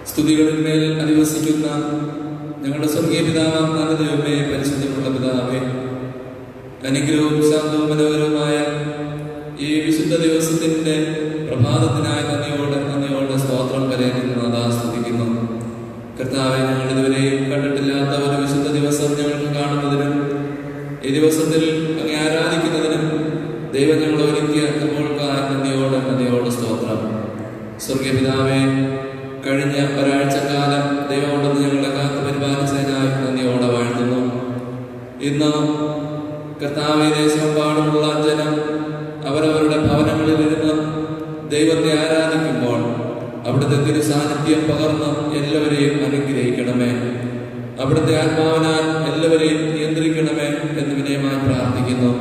സ്തുതികളിന്മേൽ അധിവസിക്കുന്ന ഞങ്ങളുടെ സ്വർഗീയ പിതാവാം നല്ല ദൈവമേ, പരിശുദ്ധമുള്ള പിതാവേ, അനുഗ്രഹവും ശാന്തവും മനോഹരവുമായ ഈ വിശുദ്ധ ദിവസത്തിന്റെ പ്രഭാതത്തിനായി നന്ദിയോടെ സ്തോത്രം കരയുന്നു, സ്തുതിക്കുന്നു. കർത്താവെ, ഞങ്ങൾ ഇതുവരെയും കണ്ടിട്ടില്ലാത്ത ഒരു വിശുദ്ധ ദിവസം ഞങ്ങൾക്ക് കാണുന്നതിനും ഈ ദിവസത്തിൽ അങ്ങേ ആരാധിക്കുന്നതിനും ദൈവം ഞങ്ങൾ ഒരുക്കിയ നമ്മൾക്കായി നന്ദിയോടെ സ്തോത്രം. സ്വർഗീയ പിതാവേ, കഴിഞ്ഞ ഒരാഴ്ചക്കാലം ദൈവമുണ്ടെന്ന് ഞങ്ങളെ കാത്ത് പരിപാലിച്ചതിനായി നന്ദിയോടെ വാഴ്ത്തുന്നു. ഇന്ന് കർത്താവേ, ദേശമെമ്പാടുമുള്ള ജനം അവരവരുടെ ഭവനങ്ങളിൽ ഇരുന്ന് ദൈവത്തെ ആരാധിക്കുമ്പോൾ അവിടുത്തെ തിരു സാന്നിധ്യം പകർന്ന് എല്ലാവരെയും അനുഗ്രഹിക്കണമേ. അവിടുത്തെ ആത്മാവിനാൽ എല്ലാവരെയും നിയന്ത്രിക്കണമേ എന്ന് വിനയമായി പ്രാർത്ഥിക്കുന്നു.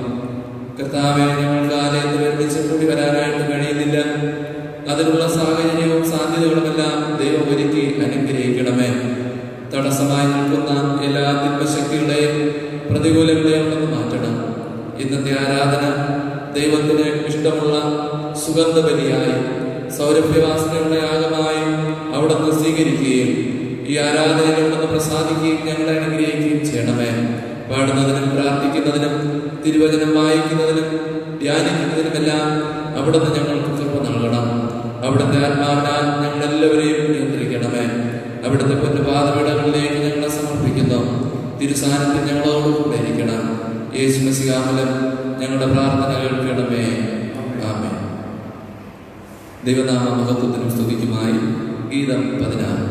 കർത്താവെ, ഞങ്ങൾക്ക് ആലയത്തിൽ ഒരുമിച്ച് കൂടി വരാനായിട്ട് കഴിയുന്നില്ല. അതിനുള്ള സാഹചര്യവും സാധ്യതകളുമെല്ലാം ദൈവം ഒരുക്കി അനുഗ്രഹിക്കണമേ. തടസ്സമായി നിൽക്കുന്ന എല്ലാ തിന്മശക്തികളെയും പ്രതികൂലങ്ങളെയും ഒന്ന് മാറ്റണം. ഇന്നത്തെ ആരാധന ദൈവത്തിന് ഇഷ്ടമുള്ള സുഗന്ധബലിയായി സൗരഭ്യവാസനയുടെ യാഗമായി അവിടുന്ന് സ്വീകരിക്കുകയും ഈ ആരാധനയിലൂടെ പ്രസാദിക്കുകയും ഞങ്ങളെ അനുഗ്രഹിക്കുകയും ചെയ്യണമേ. പാടുന്നതിനും പ്രാർത്ഥിക്കുന്നതിനും തിരുവചനം വായിക്കുന്നതിനും ധ്യാനിക്കുന്നതിനുമെല്ലാം അവിടുന്ന് ഞങ്ങൾക്ക് കൃപ നൽകണം. അവിടുത്തെ ആത്മാവിനാൽ ഞങ്ങളെല്ലാവരെയും നിയന്ത്രിക്കണമേ. അവിടുത്തെ പൊന്നുപാദപീഠങ്ങളിലേക്ക് ഞങ്ങളെ സമർപ്പിക്കുന്നു. തിരുസാന്നിധ്യം ഞങ്ങളോടുകൂടെ ഇരിക്കണം. യേശു മശിഹാമൂലം ഞങ്ങളുടെ പ്രാർത്ഥന കേൾക്കണമേ. ആമേൻ. ദൈവനാമ മഹത്വത്തിനും സ്തുതിക്കുമായി ഗീതം 16.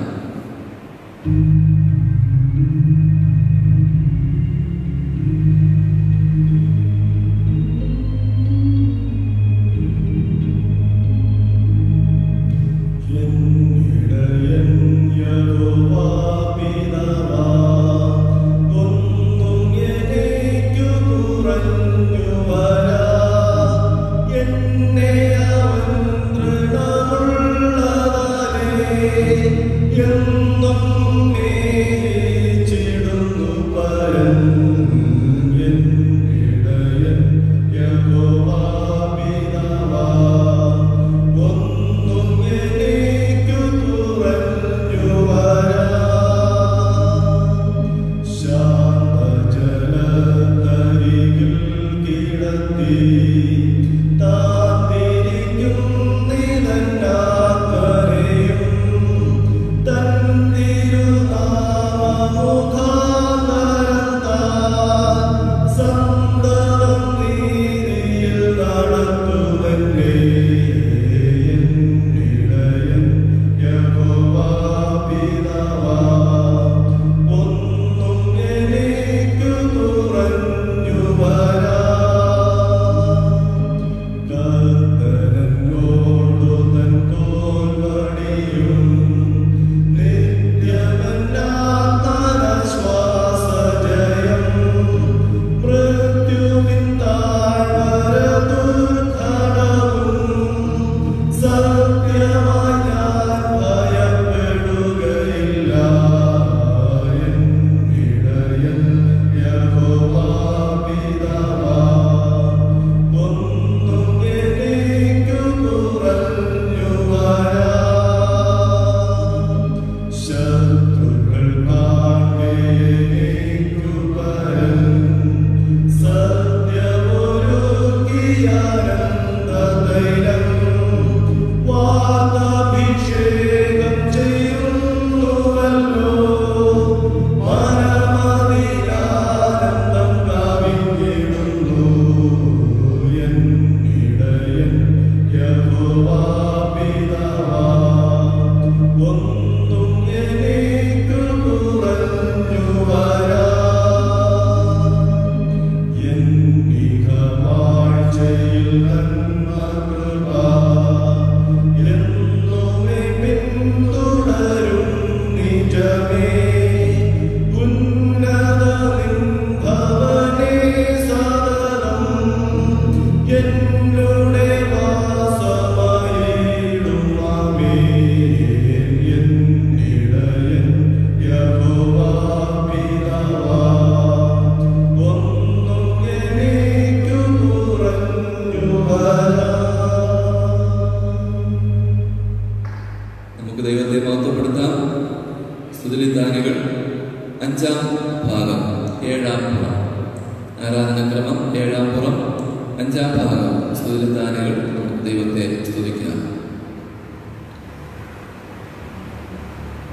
Yeah.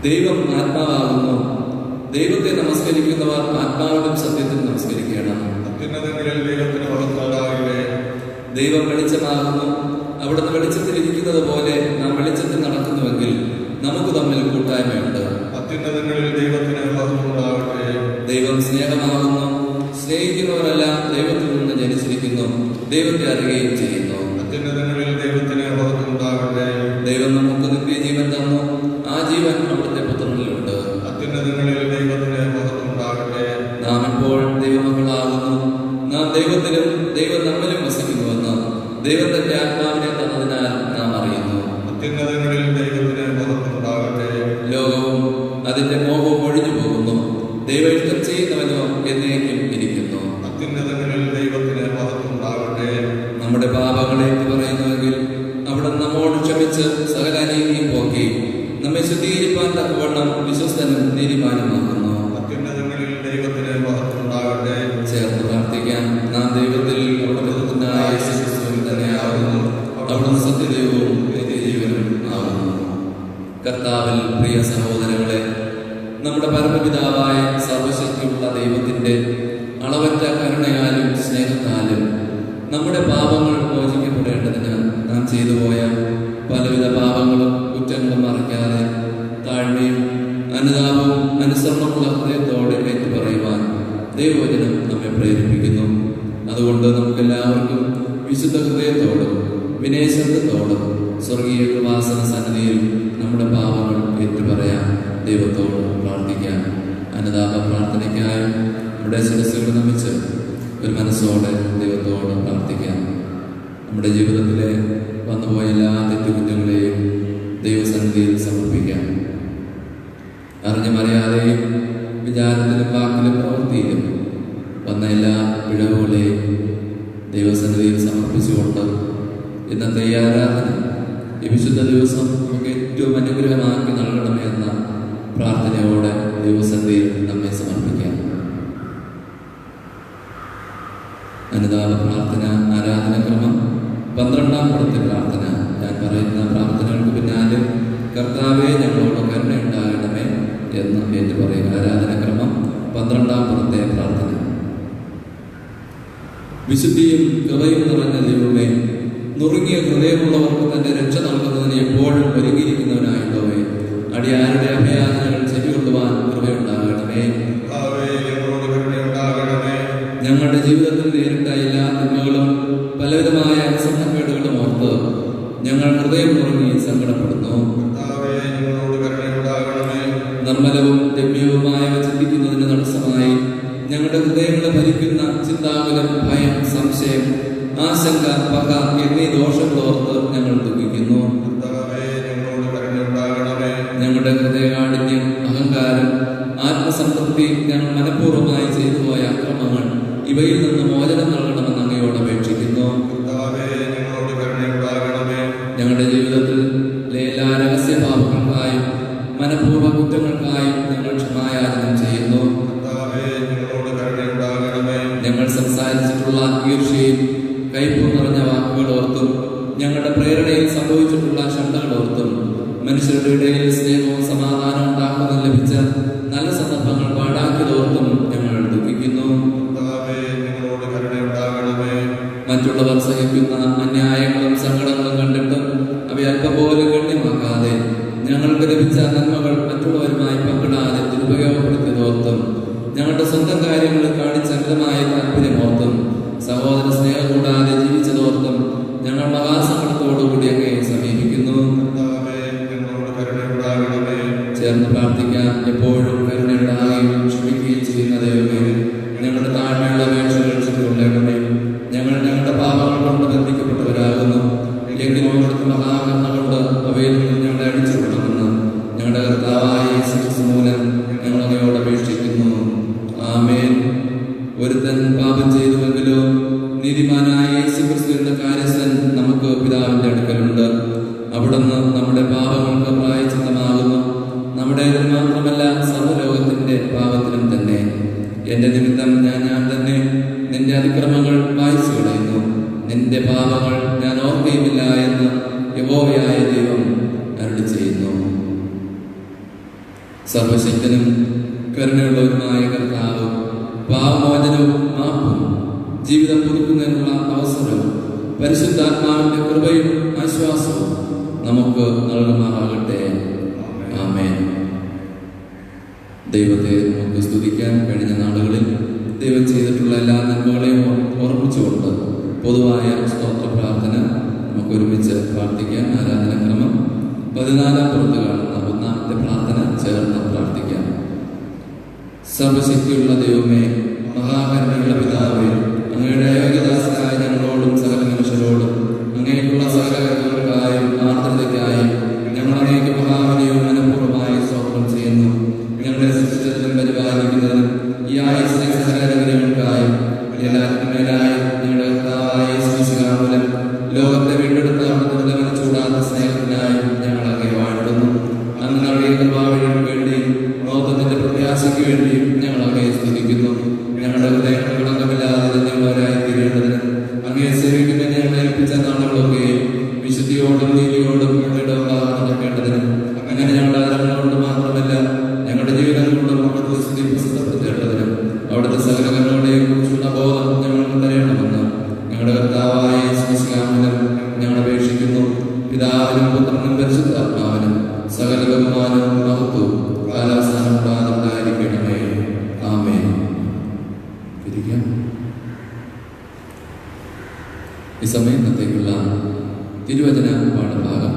ദൈവം ആത്മാവാകുന്നു. ദൈവത്തെ നമസ്കരിക്കുന്നവർ ആത്മാവിലും സത്യത്തിൽ നമസ്കരിക്കണം. ദൈവം വെളിച്ചമാകുന്നു. അവിടുന്ന് വെളിച്ചത്തിൽ ഇരിക്കുന്നത് പോലെ നാം വെളിച്ചത്തിൽ നടക്കുന്നുവെങ്കിൽ നമുക്ക് തമ്മിൽ കൂട്ടായ്മയുണ്ട്. ദൈവം സ്നേഹമാകുന്നു. സ്നേഹിക്കുന്നവരെല്ലാം ദൈവത്തിൽ നിന്ന് ജനിച്ചിരിക്കുന്നു, ദൈവത്തെ അറിയുകയും ചെയ്യുന്നു. ദൈവം നമുക്ക് നിത്യജീവൻ തന്നു. ആ ജീവൻ അവിടുത്തെ പുത്രനിലുണ്ട്. നാം ഇപ്പോൾ ദൈവമക്കളാകുന്നു. നാം ദൈവത്തിലും ദൈവം നമ്മിലും വസിക്കുന്നുവെന്ന് ദൈവം തന്റെ ആത്മാവിനെ തന്നതിനാൽ നാം അറിയുന്നു. ലോകവും അതിന്റെ മോഹവും ഒഴിഞ്ഞു പോകുന്നു. ദൈവം ഇഷ്ടം ചെയ്യുന്നവനോ എന്നേക്കും ഇരിക്കുന്നു. നമ്മുടെ പാപങ്ങളെ പറയുന്നുവെങ്കിൽ അവിടെ നമ്മോട് ക്ഷമിച്ച് സകല അനീതിയും പോക്കി നമ്മെ ശുദ്ധീകരിപ്പാൻ തക്കവണ്ണം വിശ്വസ്തനും നീതിമാനുമാകുന്നു. ചേർന്ന് പ്രാർത്ഥിക്കാൻ. നാം ദൈവത്തിൽ തന്നെയാകുന്നു. അവിടുന്ന് സത്യദൈവവും നിത്യജീവനും ആകുന്നു. കർത്താവിൽ പ്രിയ സഹോദരങ്ങളെ, നമ്മുടെ പരമപിതാവായ സർവശക്തിയുള്ള ദൈവത്തിന്റെ അളവറ്റ കരുണയാലും സ്നേഹത്താലും നമ്മുടെ പാപങ്ങൾ മോചിക്കപ്പെടേണ്ടതിന് നാം ചെയ്തുപോയ പലവിധ പാപങ്ങളും കുറ്റങ്ങളും മറയ്ക്കാതെ താഴ്മയും അനുതാപവും അനുസരണമുള്ള ഹൃദയത്തോടെ ഏറ്റുപറയുവാൻ ദൈവവചനം നമ്മെ പ്രേരിപ്പിക്കുന്നു. അതുകൊണ്ട് നമുക്കെല്ലാവർക്കും വിശുദ്ധ ഹൃദയത്തോടും വിനയശബ്ദത്തോടും സ്വർഗീയ കൃപാസന സന്നിധിയിൽ നമ്മുടെ പാപങ്ങൾ ഏറ്റുപറയാൻ ദൈവത്തോട് പ്രാർത്ഥിക്കാം. അനുതാപ പ്രാർത്ഥനയ്ക്കായി നമ്മുടെ ശിരസ്സുകൾ നമിച്ച് ഒരു മനസ്സോടെ ദൈവത്തോട് പ്രാർത്ഥിക്കാം. നമ്മുടെ ജീവിതത്തിലെ വന്നുപോയ എല്ലാ തെറ്റുകുറ്റങ്ങളെയും ദൈവസന്നിധിയിൽ സമർപ്പിക്കാം. അറിഞ്ഞും അറിയാതെയും വിചാരത്തിലും വാക്കിലും പ്രവൃത്തിയിലും വന്ന എല്ലാ പിഴവുകളെയും ദൈവസന്നിധിയിൽ സമർപ്പിച്ചുകൊണ്ട് ഇന്നത്തെ ഈ ആരാധന ഈ വിശുദ്ധ ദിവസം നമുക്ക് ഏറ്റവും അനുഗ്രഹമാക്കി നൽകണമേ എന്ന പ്രാർത്ഥനയോടെ ദൈവസന്നിധിയിൽ നമ്മെ സമർപ്പിക്കാം. അനുതാപ പ്രാർത്ഥന ആരാധനക്രമം 12-ാം പദത്തെ പ്രാർത്ഥന. ഞാൻ പറയുന്ന പ്രാർത്ഥനകൾക്ക് പിന്നാലെ കർത്താവേ ഞങ്ങളോട് കരുണയുണ്ടാകണമേ എന്ന് ഏറ്റു പറയുക. ആരാധനക്രമം 12-ാം പദത്തെ പ്രാർത്ഥന. വിശുദ്ധിയും കൃപയും നിറഞ്ഞ ദൈവമേ, നുറുങ്ങിയ ഹൃദയമുള്ളവർക്ക് തന്റെ രക്ഷ നൽകുന്നതിന് എപ്പോഴും ഒരുങ്ങിയിരിക്കുന്നവനായുള്ളവേ, അടിയാരുടെ അഭയാചനകൾ ചെവികൊള്ളുവാൻ കൃപയുണ്ടാകണമേ. ഞങ്ങളുടെ ജീവിതത്തിൽ നേരിട്ട എല്ലാ തിന്മകളും പലവിധമായ അസംഭവക്കേടുകളും ഓർത്ത് ഞങ്ങൾ ഹൃദയം നുറുങ്ങി സങ്കടപ്പെടുന്നു. നിർമ്മലവും രമ്യവുമായവ ചിന്തിക്കുന്നതിന് തടസ്സമായി ഞങ്ങളുടെ ഹൃദയങ്ങളെ ഭരിക്കുന്ന ചിന്താകുലം, ഭയം, സംശയം, ആശങ്ക, പക എന്നീ ദോഷങ്ങളോർത്ത് ഞങ്ങൾ ദുഃഖിക്കുന്നു. ഞങ്ങളുടെ ഹൃദയകാഠിന്യം, അഹങ്കാരം, ആത്മസംതൃപ്തി, ഞങ്ങൾ മനഃപൂർവ്വമായി ചെയ്തു പോയ അക്രമങ്ങൾ ഇവയിൽ നിന്ന് മോചനം നൽകണമെന്ന് അങ്ങയോട് അപേക്ഷിക്കുന്നു. ഞങ്ങളുടെ ജീവിതത്തിൽ എല്ലാ രഹസ്യഭാവങ്ങൾക്കായും മനഃപൂർവ്വ കുറ്റങ്ങൾക്കായും ഞങ്ങൾ ക്ഷമായാചനം ചെയ്യുന്നു. ഞങ്ങൾ സംസാരിച്ചിട്ടുള്ള ഈർഷ്യയും കയ്പും നിറഞ്ഞ വാക്കുകളോർത്തും ഞങ്ങളുടെ പ്രേരണയിൽ സംഭവിച്ചിട്ടുള്ള ഷണ്ടകളോർത്തും മനുഷ്യരുടെ ഇടയിൽ സ്നേഹവും സമാധാനവും ഉണ്ടാക്കുന്നതിന് ലഭിച്ച നല്ല സന്ദർഭങ്ങൾ പാഴാക്കിയതോർത്തും ഞങ്ങൾ ദുഃഖിക്കുന്നു. മറ്റുള്ളവർ സഹിക്കുന്ന അന്യായങ്ങളും സങ്കടങ്ങളും കണ്ടിട്ട് അവയെ അല്പം പോലും ഗണ്യമാക്കാതെ ഞങ്ങൾക്ക് ലഭിച്ച നന്മകൾ മറ്റുള്ളവരുമായി പങ്കിടാതെ ദുരുപയോഗപ്പെടുത്തിയതോർത്തും ഞങ്ങളുടെ സ്വന്തം കാര്യങ്ങളിൽ കാണിച്ച അമിതമായ താല്പര്യമോർത്തും സഹോദര സ്നേഹം കൂടാതെ ജീവിച്ചതോർത്തും ഞങ്ങൾ മഹാസങ്കടത്തോടുകൂടി അങ്ങയെ സമീപിക്കുന്നു. ചേർന്ന് പ്രാർത്ഥിക്കാം. എപ്പോഴും കരുണയുണ്ടാകുകയും ക്ഷമിക്കുകയും ചെയ്യുന്ന ദൈവമേ, ഞങ്ങളുടെ താഴ്മയുള്ള അപേക്ഷകൾ ക്ഷമിച്ചുകൊള്ളണമേ. ഞങ്ങൾ ഞങ്ങളുടെ പാപങ്ങൾ കൊണ്ട് ബന്ധിക്കപ്പെട്ടവരാകുന്നു. എങ്കിലും അവിടുത്തെ മഹാകരുണ കൊണ്ട് അവയിൽ നിന്ന് ഞങ്ങളെ അടിച്ചുകൊള്ളണമെന്ന് ഞങ്ങളുടെ കർത്താവായ യേശുക്രിസ്തു മൂലം ഞങ്ങൾ അങ്ങയോട് അപേക്ഷിക്കുന്നു. ആമേൻ. ഒരുത്തൻ പാപം ചെയ്തുവെങ്കിലോ നീതിമാനായ യേശുക്രിസ്തുവിന്റെ കാര്യസ്ഥൻ നമുക്ക് പിതാവിന്റെ അടുക്കലുണ്ട്. അവിടുന്ന് നമ്മുടെ പാപങ്ങൾക്ക് പ്രായശ്ചിത്തമാകുന്നു. നമ്മുടെ മാത്രമല്ല സർവ്വലോകത്തിന്റെ പാപത്തിനും തന്നെ. എന്റെ നിമിത്തം ഞാൻ തന്നെ നിന്റെ അതിക്രമങ്ങൾ വായിച്ചു കളയുന്നു. നിന്റെ പാപങ്ങൾ ഞാൻ ഓർക്കുകയുമില്ല എന്ന് യഹോവയായ ദൈവം അരുളി ചെയ്യുന്നു. സർവശക്തനും കരുണയുള്ളവരുമായ കർത്താവ് പാപമോചനവും മാപ്പും ജീവിതം പുതുക്കുന്നതിനുള്ള അവസരവും പരിശുദ്ധാത്മാവിന്റെ കൃപയും ആശ്വാസവും നമുക്ക് നൽകുമാറാകട്ടെ. ആമേൻ. ദൈവത്തെ നമുക്ക് സ്തുതിക്കാൻ. കഴിഞ്ഞ നാളുകളിൽ ദൈവം ചെയ്തിട്ടുള്ള എല്ലാ നന്മകളെയും ഓർമ്മിച്ചുകൊണ്ട് പൊതുവായ സ്തോത്ര പ്രാർത്ഥന നമുക്ക് ഒരുമിച്ച് പ്രാർത്ഥിക്കാം. ആരാധനക്രമം 14 പുറത്ത് കാണുന്ന ഒന്നാമത്തെ പ്രാർത്ഥന ചേർന്ന് പ്രാർത്ഥിക്കാം. സർവശക്തിയുള്ള ദൈവമേ, മഹാകരുണയുള്ള പിതാവേ, അങ്ങയുടെ ഏകദാസനായ ഞങ്ങളോടും സകല മനുഷ്യരോടും അങ്ങേക്കുള്ള സകല കരുണകൾക്കായും ആർദ്രതയ്ക്കായും ഞങ്ങൾ അങ്ങേക്ക് മഹാവിനയവും മനഃപൂർവ്വമായി സ്തോത്രം ചെയ്യുന്നു. ഞങ്ങളെ സൃഷ്ടിച്ചതിനും പരിപാലിക്കുന്നതിനും ഈ ആയുസ്സിനെ സകല അനുഗ്രഹങ്ങൾക്കായും എല്ലാവർക്കും മേലായി ഞങ്ങളുടെ കർത്താവായ യേശുക്രിസ്തു മൂലം ലോകത്തെ വീണ്ടെടുത്ത അവിടുത്തെ ചൂടാത്ത സ്നേഹത്തിനായും ഞങ്ങൾ അങ്ങേ വാഴ്ത്തുന്നു. അന്ന് നൽകിയ കൃപാവഴിക്ക് വേണ്ടിയും ലോകത്തിന്റെ പ്രത്യാശയ്ക്ക് വേണ്ടിയും ഞങ്ങൾ അങ്ങയെ സ്തുതിക്കുന്നു. ഞങ്ങളുടെ ഹൃദയങ്ങൾ കളങ്കമില്ലാതെ തന്നെയുള്ളവരായി തീരേണ്ടതിന് അങ്ങയെ സേവിക്കുന്നതിന് ഞങ്ങളെ ഏൽപ്പിച്ച നാളുകളൊക്കെയും വിശുദ്ധിയോടും നീതിയോടും നടക്കേണ്ടതിനും അങ്ങനെ ഞങ്ങളുടെ ആദരങ്ങൾ കൊണ്ട് മാത്രമല്ല ഞങ്ങളുടെ ജീവിതം കൊണ്ടും അവിടുത്തെ സ്തുതി പ്രസിദ്ധപ്പെടുത്തേണ്ടതിനും അവിടുത്തെ സകല കരുണകളെയും കുറിച്ചുള്ള ബോധം ഞങ്ങൾക്ക് തരയണമെന്ന് ഞങ്ങളുടെ കർത്താവായ യേശുക്രിസ്തു മൂലം ഞങ്ങൾ അപേക്ഷിക്കുന്നു. പിതാവിനും പുത്രനും പരിശുദ്ധാത്മാവിനും സകല ബഹുമാനവും മഹത്വവും കാലാവസാനം കൂടാതെ ഉണ്ടായിരിക്കണമേ. ആമേൻ. ഈ സമയത്തേക്കുള്ള തിരുവചന പാഠഭാഗം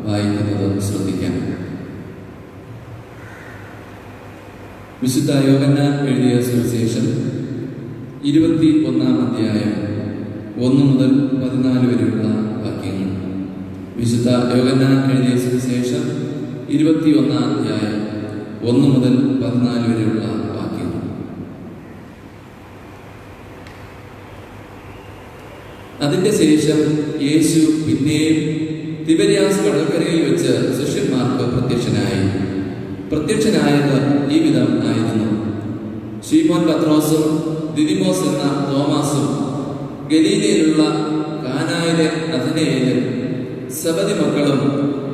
വായിക്കുന്നത് ശ്രദ്ധിക്കാം. വിശുദ്ധ യോഹന്നാൻ എഴുതിയ സുവിശേഷം 21-ാം അധ്യായം 1 മുതൽ 14 വരെയുള്ള വാക്യങ്ങൾ. വിശുദ്ധ യോഹന്നാൻ എഴുതിയ സുവിശേഷം 21-ാം അധ്യായം 1 മുതൽ 14 വരെയുള്ള വാക്യങ്ങൾ. അതിന്റെ ശേഷം യേശു പിന്നെയും തിബര്യാസ് കടൽക്കരയിൽ വെച്ച് ശിഷ്യന്മാർക്ക് പ്രത്യക്ഷനായത് ഈ വിധം ആയിരുന്നു. ശീമോൻ പത്രോസും ദിദിമോസ് എന്ന തോമാസും ഗലീലയിലുള്ള കാനായിലെ നഥനയേലും സബദി മക്കളും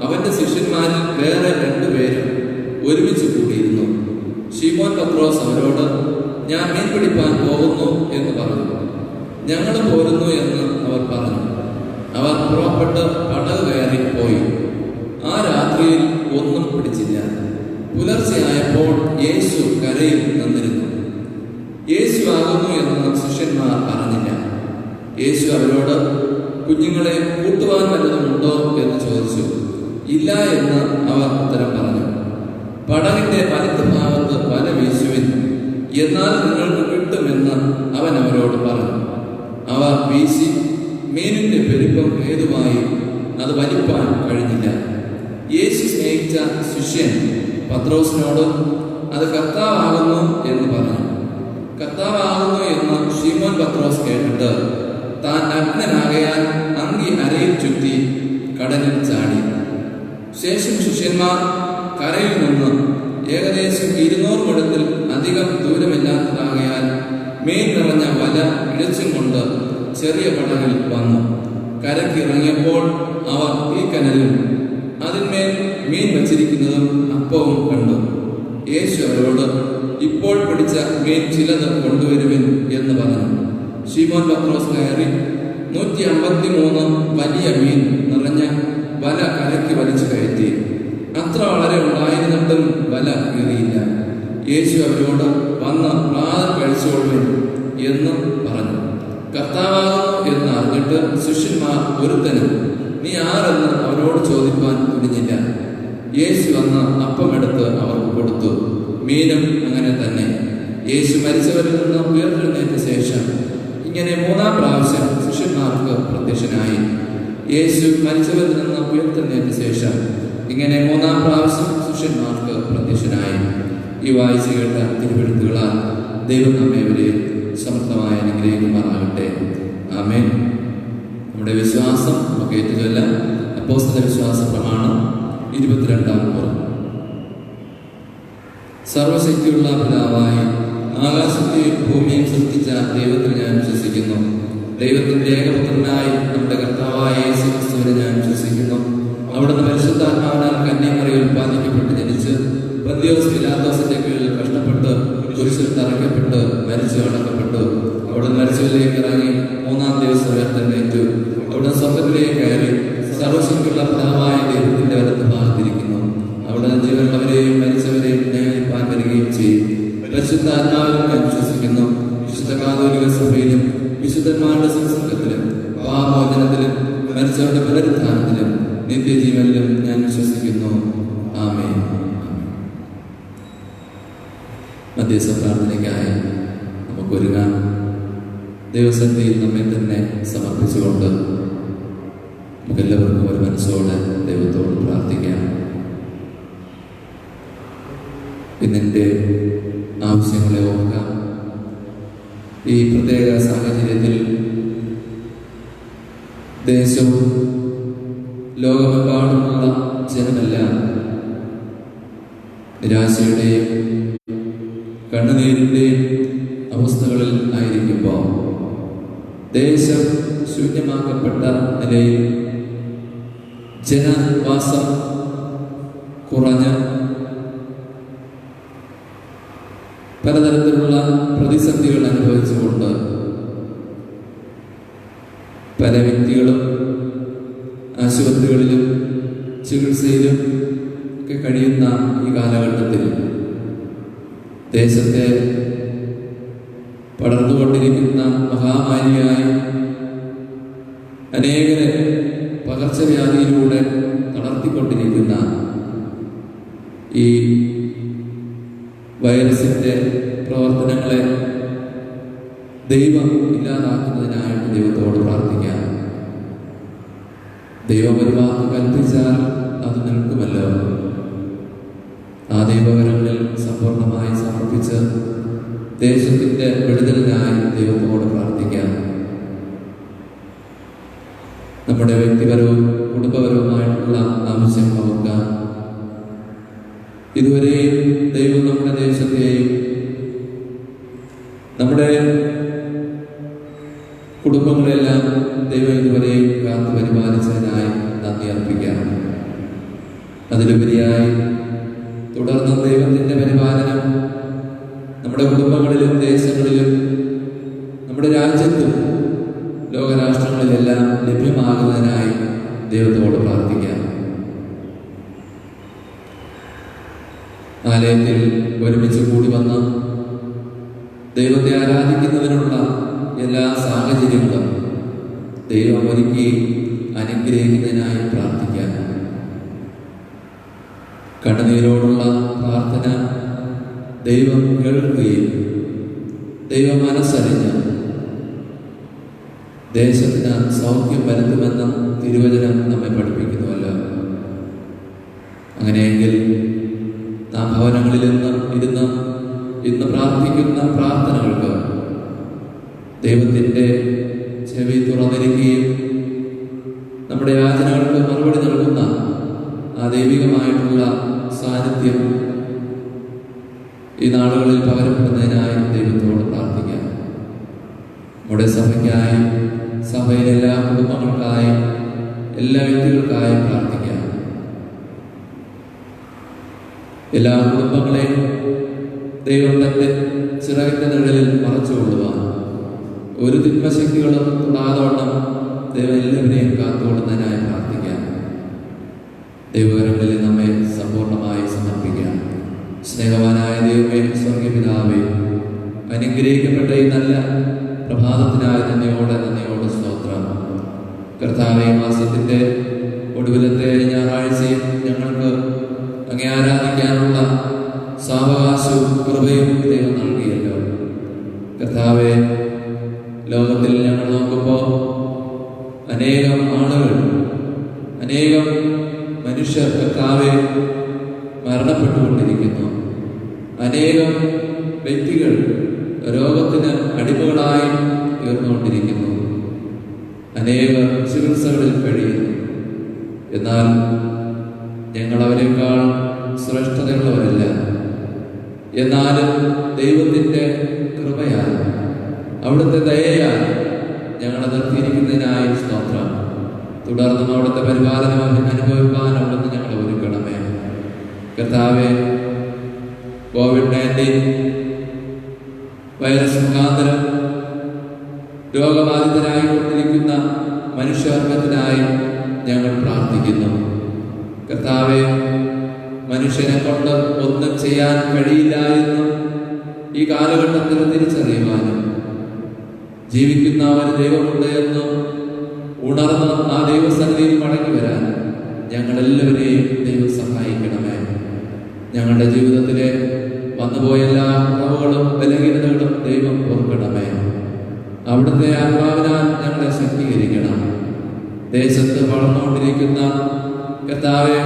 അവന്റെ ശിഷ്യന്മാരിൽ വേറെ 2 പേരും ഒരുമിച്ച് കൂടിയിരുന്നു. ശീമോൻ പത്രോസ് അവരോട്, ഞാൻ മീൻ പിടിപ്പാൻ പോകുന്നു എന്ന് പറഞ്ഞു. ഞങ്ങളും പോരുന്നു എന്ന് അവർ പറഞ്ഞു. അവർ പുറപ്പെട്ട് പടക് കയറി പോയി. ആ രാത്രിയിൽ ഒന്നും പിടിച്ചില്ല. പുലർച്ചെയായപ്പോൾ യേശു കരയിൽ നിന്നിരുന്നു. യേശു ആകുന്നു എന്ന് ശിഷ്യന്മാർ അറിഞ്ഞില്ല. യേശു അവരോട്, കുഞ്ഞുങ്ങളെ കൂട്ടുവാൻ വല്ലതുമുണ്ടോ എന്ന് ചോദിച്ചു. ഇല്ല എന്ന് അവർ ഉത്തരം പറഞ്ഞു. പടകിന്റെ വലത്ത് ഭാഗത്ത് വല വീശുവിൻ, എന്നാൽ നിങ്ങൾക്ക് കിട്ടുമെന്ന് അവൻ അവരോട് പറഞ്ഞു. അവർ വീശി മീനിന്റെ പെരുപ്പം ഹേതുവായി അത് വലിപ്പാൻ കഴിഞ്ഞില്ല. യേശു സ്നേഹിച്ച ശിഷ്യൻ പത്രോസിനോട്, അത് കർത്താവാകുന്നു എന്ന് പറഞ്ഞു. കർത്താവാകുന്നു എന്ന് ശീമോൻ പത്രോസ് കേട്ടിട്ട് താൻ നഗ്നനാകയാൽ അങ്കി അരയിൽ ചുറ്റി കടലിൽ ചാടി. ശേഷം ശിഷ്യന്മാർ കരയിൽ നിന്ന് ഏകദേശം 200 മുഴത്തിൽ അധികം ദൂരമില്ലാത്തതാകയാൽ മീൻ നിറഞ്ഞ വല ഇഴച്ചും കൊണ്ട് ചെറിയ പടകിൽ വന്നു. കരക്കിറങ്ങിയപ്പോൾ അവർ ഈ കനലും അതിന്മേൽ മീൻ വച്ചിരിക്കുന്നതും അപ്പവും കണ്ടു. യേശു അവരോട്, ഇപ്പോൾ പിടിച്ച മീൻ ചിലത് കൊണ്ടുവരുവിൻ എന്ന് പറഞ്ഞു. ശീമോൻ പത്രോസ് കയറി 153 വലിയ മീൻ നിറഞ്ഞ വല കരയ്ക്ക് വലിച്ചു കയറ്റി. അത്ര വളരെ ഉണ്ടായിരുന്നിട്ടും വല കീറിയില്ല. യേശു അവരോട് വന്ന് പ്രാതൽ കഴിച്ചോളുവിൻ എന്നും പറഞ്ഞു. കർത്താവാകുന്നു എന്ന് അറിഞ്ഞിട്ട് ശിഷ്യന്മാർ ഒരുത്തനും നീ ആരെന്ന് അവരോട് ചോദിപ്പാൻ തുനിഞ്ഞില്ല. യേശു വന്ന് അപ്പമെടുത്ത് അവർക്ക് കൊടുത്തു. മീനും അങ്ങനെ തന്നെ. യേശു മരിച്ചവരിൽ നിന്ന് ഉയർത്തെഴുന്നേറ്റ ശേഷം ഇങ്ങനെ 3-ാം പ്രാവശ്യം ശിഷ്യന്മാർക്ക് പ്രത്യക്ഷനായി. യേശു മരിച്ചവരിൽ നിന്ന് ഉയർത്തെഴുന്നേറ്റ ശേഷം ഇങ്ങനെ 3-ാം പ്രാവശ്യം ശിഷ്യന്മാർക്ക് പ്രത്യക്ഷനായി. ഈ വായിച്ചു കേട്ട തിരുവെഴുത്തുകളാൽ ദൈവം നമ്മേവരെയും സമർത്ഥമായ അനുഗ്രഹിക്കുമാറാകട്ടെ. ആമേൻ. നമ്മുടെ വിശ്വാസം നമുക്ക് ഏറ്റുചൊല്ലാം. അപ്പോസ്തല വിശ്വാസ പ്രമാണം 22-ാം പുറം. സർവശക്തിയുള്ള പിതാവായി ആകാശത്തെയും ഭൂമിയും സൃഷ്ടിച്ച ദൈവത്തിൽ ഞാൻ വിശ്വസിക്കുന്നു. ദൈവത്തിന്റെ ഏകപുത്രനായി നമ്മുടെ കർത്താവായ യേശു ക്രിസ്തുവിനെ ഞാൻ വിശ്വസിക്കുന്നു. അവിടുന്ന് പരിശുദ്ധാത്മാവിനാൽ കന്യാമറിയിൽ ഉത്പാദിക്കപ്പെട്ട് ജനിച്ച് പന്തിയോസ് പിലാത്തോസിന്റെ കീഴിൽ കഷ്ടപ്പെട്ട് കുരിശിൽ തറയ്ക്കപ്പെട്ട് മരിച്ചു അടക്കപ്പെട്ടു. അവിടുന്ന് മരിച്ചവരിലേക്ക് ഇറങ്ങി 3-ാം ദിവസം ഉയർത്തെഴുന്നേറ്റു. അവിടുന്ന് സ്വർഗ്ഗത്തിലേക്ക് കയറി സർവശക്തിയുള്ള പിതാവായ ദൈവത്തിന്റെ വലത്ത് ഭാഗത്തിരിക്കുന്നു. അവിടുന്ന് ജീവനുള്ളവരെയും മരിച്ചവരെയും ന്യായീകരിപ്പാൻ വരികയും ചെയ്യും. പരിശുദ്ധാത്മാവിലും ഞാൻ വിശ്വസിക്കുന്നു. വിശുദ്ധ കാതോലിക സഭയിലും വിശുദ്ധന്മാരുടെ സംസർഗത്തിലും പാപമോചനത്തിലും മരിച്ചവരുടെ പുനരുത്ഥാനത്തിലും നിത്യജീവനിലും ഞാൻ വിശ്വസിക്കുന്നു. ആമേൻ. മധ്യസ്ഥ പ്രാർത്ഥനയ്ക്കായി നമുക്കൊരുങ്ങാം. ദൈവസന്നിധിയിൽ നമ്മെ തന്നെ സമർപ്പിച്ചുകൊണ്ട് നമുക്കെല്ലാവർക്കും ഒരു മനസ്സോടെ ദൈവത്തോട് പ്രാർത്ഥിക്കാം. ഇന്നിൻ്റെ ആവശ്യങ്ങളെ ഓർക്കാം. ഈ പ്രത്യേക സാഹചര്യത്തിൽ ദേശവും ലോകമെമ്പാടുമുള്ള ജനമെല്ലാം നിരാശയുടെയും കണ്ണുനീരിൻ്റെയും അവസ്ഥകളിൽ ആയിരിക്കുമ്പോൾ ദേശം ശൂന്യമാക്കപ്പെട്ട നിലയിൽ ജനവാസം കുറഞ്ഞ് പലതരത്തിലുള്ള പ്രതിസന്ധികൾ അനുഭവിച്ചുകൊണ്ട് പല വ്യക്തികളും ആശുപത്രികളിലും ചികിത്സയിലും ഒക്കെ കഴിയുന്ന ഈ കാലഘട്ടത്തിൽ ദേശത്തെ പടർന്നുകൊണ്ടിരിക്കുന്ന മഹാമാരിയായി അനേകരെ പകർച്ചവ്യാധിയിലൂടെ തളർത്തിക്കൊണ്ടിരിക്കുന്ന ഈ വൈറസിന്റെ പ്രവർത്തനങ്ങളെ ദൈവം ഇല്ലാതാക്കുന്നതിനായിട്ട് ദൈവത്തോട് പ്രാർത്ഥിക്കാം. ദൈവം ഒരു വാക്ക് കൽപ്പിച്ചാൽ അത് നിൽക്കുമല്ലോ. ആ ദൈവകരങ്ങളിൽ സമ്പൂർണമായി സമർപ്പിച്ച് ദേശത്തിന്റെ വിടുതലിനായി ദൈവത്തോട് പ്രാർത്ഥിക്കാം. നമ്മുടെ വ്യക്തിപരവും കുടുംബപരവുമായിട്ടുള്ള ആവശ്യം നോക്കാം. ഇതുവരെയും ദൈവം നമ്മുടെ ദേശത്തെയും നമ്മുടെ കുടുംബങ്ങളെല്ലാം ദൈവം ഇതുവരെയും കാത്തു പരിപാലിച്ചതിനായി നന്ദി അർപ്പിക്കാം. അതിലുപരിയായി തുടർന്ന് ദൈവത്തിന്റെ പരിപാലനം നമ്മുടെ കുടുംബങ്ങളിലും ദേശങ്ങളിലും നമ്മുടെ രാജ്യത്തും ലോകരാഷ്ട്രങ്ങളിലെല്ലാം ലഭ്യമാകുന്നതിനായി ദൈവത്തോട് പ്രാർത്ഥിക്കാം. ആലയത്തിൽ ഒരുമിച്ച് കൂടി വന്ന് ദൈവത്തെ ആരാധിക്കുന്നതിനുള്ള എല്ലാ സാഹചര്യങ്ങളും ദൈവം ഒരുക്കി അനുഗ്രഹിക്കുന്നതിനായി പ്രാർത്ഥിക്കാം. കണ്ണുനീരോടുള്ള പ്രാർത്ഥന ദൈവം കേൾക്കുകയും ദൈവം മനസ്സറിഞ്ഞ് ദേശത്തിന് സൗഖ്യം വരുത്തുമെന്ന് തിരുവചനം നമ്മെ പഠിപ്പിക്കുന്നുവല്ലോ. അങ്ങനെയെങ്കിൽ നാം ഭവനങ്ങളിൽ ഇരുന്ന് ഇന്ന് പ്രാർത്ഥിക്കുന്ന പ്രാർത്ഥനകൾക്ക് ദൈവത്തിൻ്റെ ചെവി തുറന്നിരിക്കുകയും നമ്മുടെ യാചനകൾക്ക് മറുപടി നൽകുന്ന ആ ദൈവികമായിട്ടുള്ള സാന്നിധ്യം ഈ നാളുകളിൽ പകരപ്പെടുന്നതിനായി ദൈവത്തോട് പ്രാർത്ഥിക്കാം. നമ്മുടെ സഭയ്ക്കായി, സഭയിലെ എല്ലാ കുടുംബങ്ങൾക്കായി, എല്ലാ വ്യക്തികൾക്കായും പ്രാർത്ഥിക്കാം. എല്ലാ കുടുംബങ്ങളെയും ദൈവം തന്റെ ചിറകിന്റെ നിഴലിൽ മറച്ചുകൊള്ളുവാൻ ഒരു തിന്മശക്തികളും തൊടാതോണം ദൈവം എല്ലാവരെയും കാത്തുകൊള്ളുന്നതിനായി പ്രാർത്ഥിക്കാം. ദൈവകരങ്ങളിൽ നമ്മെ ദൈവമേ, സ്വർഗപിതാവേ, അനുഗ്രഹിക്കപ്പെട്ട ഈ നല്ല പ്രഭാതത്തിനായി നന്ദിയോടെ സ്തോത്രം. കർത്താവേ, മാസത്തിൻ്റെ ഒടുവിലത്തെ ഞായറാഴ്ചയും ഞങ്ങൾക്ക് അങ്ങേ ആരാധിക്കാനുള്ള സാവകാശവും കൃപയും ദൈവം നൽകിയല്ലോ. കർത്താവേ, ലോകത്തിൽ ഞങ്ങൾ നോക്കുമ്പോൾ അനേകം ആളുകൾ, അനേകം മനുഷ്യർ കർത്താവെ മരണപ്പെട്ടുകൊണ്ടിരിക്കുന്നു. അനേകം വ്യക്തികൾ രോഗത്തിന് അടിമകളായി ഉയർന്നുകൊണ്ടിരിക്കുന്നു. അനേക ചികിത്സകളിൽ കഴിയുന്നു. എന്നാൽ ഞങ്ങൾ അവരെക്കാൾ ശ്രേഷ്ഠതയുള്ളവരല്ല. എന്നാലും ദൈവത്തിൻ്റെ കൃപയാൽ, അവിടുത്തെ ദയയാൽ ഞങ്ങളെ നിർത്തിയിരിക്കുന്നതിനായി സ്തോത്രം. തുടർന്നും അവിടുത്തെ പരിപാലനം അനുഭവിക്കാൻ അവിടുന്ന് ഞങ്ങളെ ഒരുക്കണമേ. കർത്താവെ, COVID-19 വൈറസ് മുഖാന്തരം രോഗബാധിതരായിക്കൊണ്ടിരിക്കുന്ന മനുഷ്യവർഗത്തിനായി ഞങ്ങൾ പ്രാർത്ഥിക്കുന്നു. കർത്താവെ, മനുഷ്യനെ കൊണ്ട് ഒന്നും ചെയ്യാൻ കഴിയില്ല എന്ന് ഈ കാലഘട്ടത്തിൽ തിരിച്ചറിയുവാനും ജീവിക്കുന്ന ഒരു ദൈവമുണ്ട് എന്ന് ഉണർന്ന് ആ ദൈവസന്നിധിയിൽ മടങ്ങി വരാൻ ഞങ്ങളെല്ലാവരെയും ദൈവം സഹായിക്കണമേ. ഞങ്ങളുടെ ജീവിതത്തിലെ വന്നുപോയ എല്ലാ കുറവുകളും ബലഹീനതകളും ദൈവം ഓർക്കണമേ. അവിടുത്തെ ആത്മാവിനാൽ ഞങ്ങളെ ശക്തീകരിക്കണം. ദേശത്ത് വളർന്നുകൊണ്ടിരിക്കുന്ന കർത്താവെ,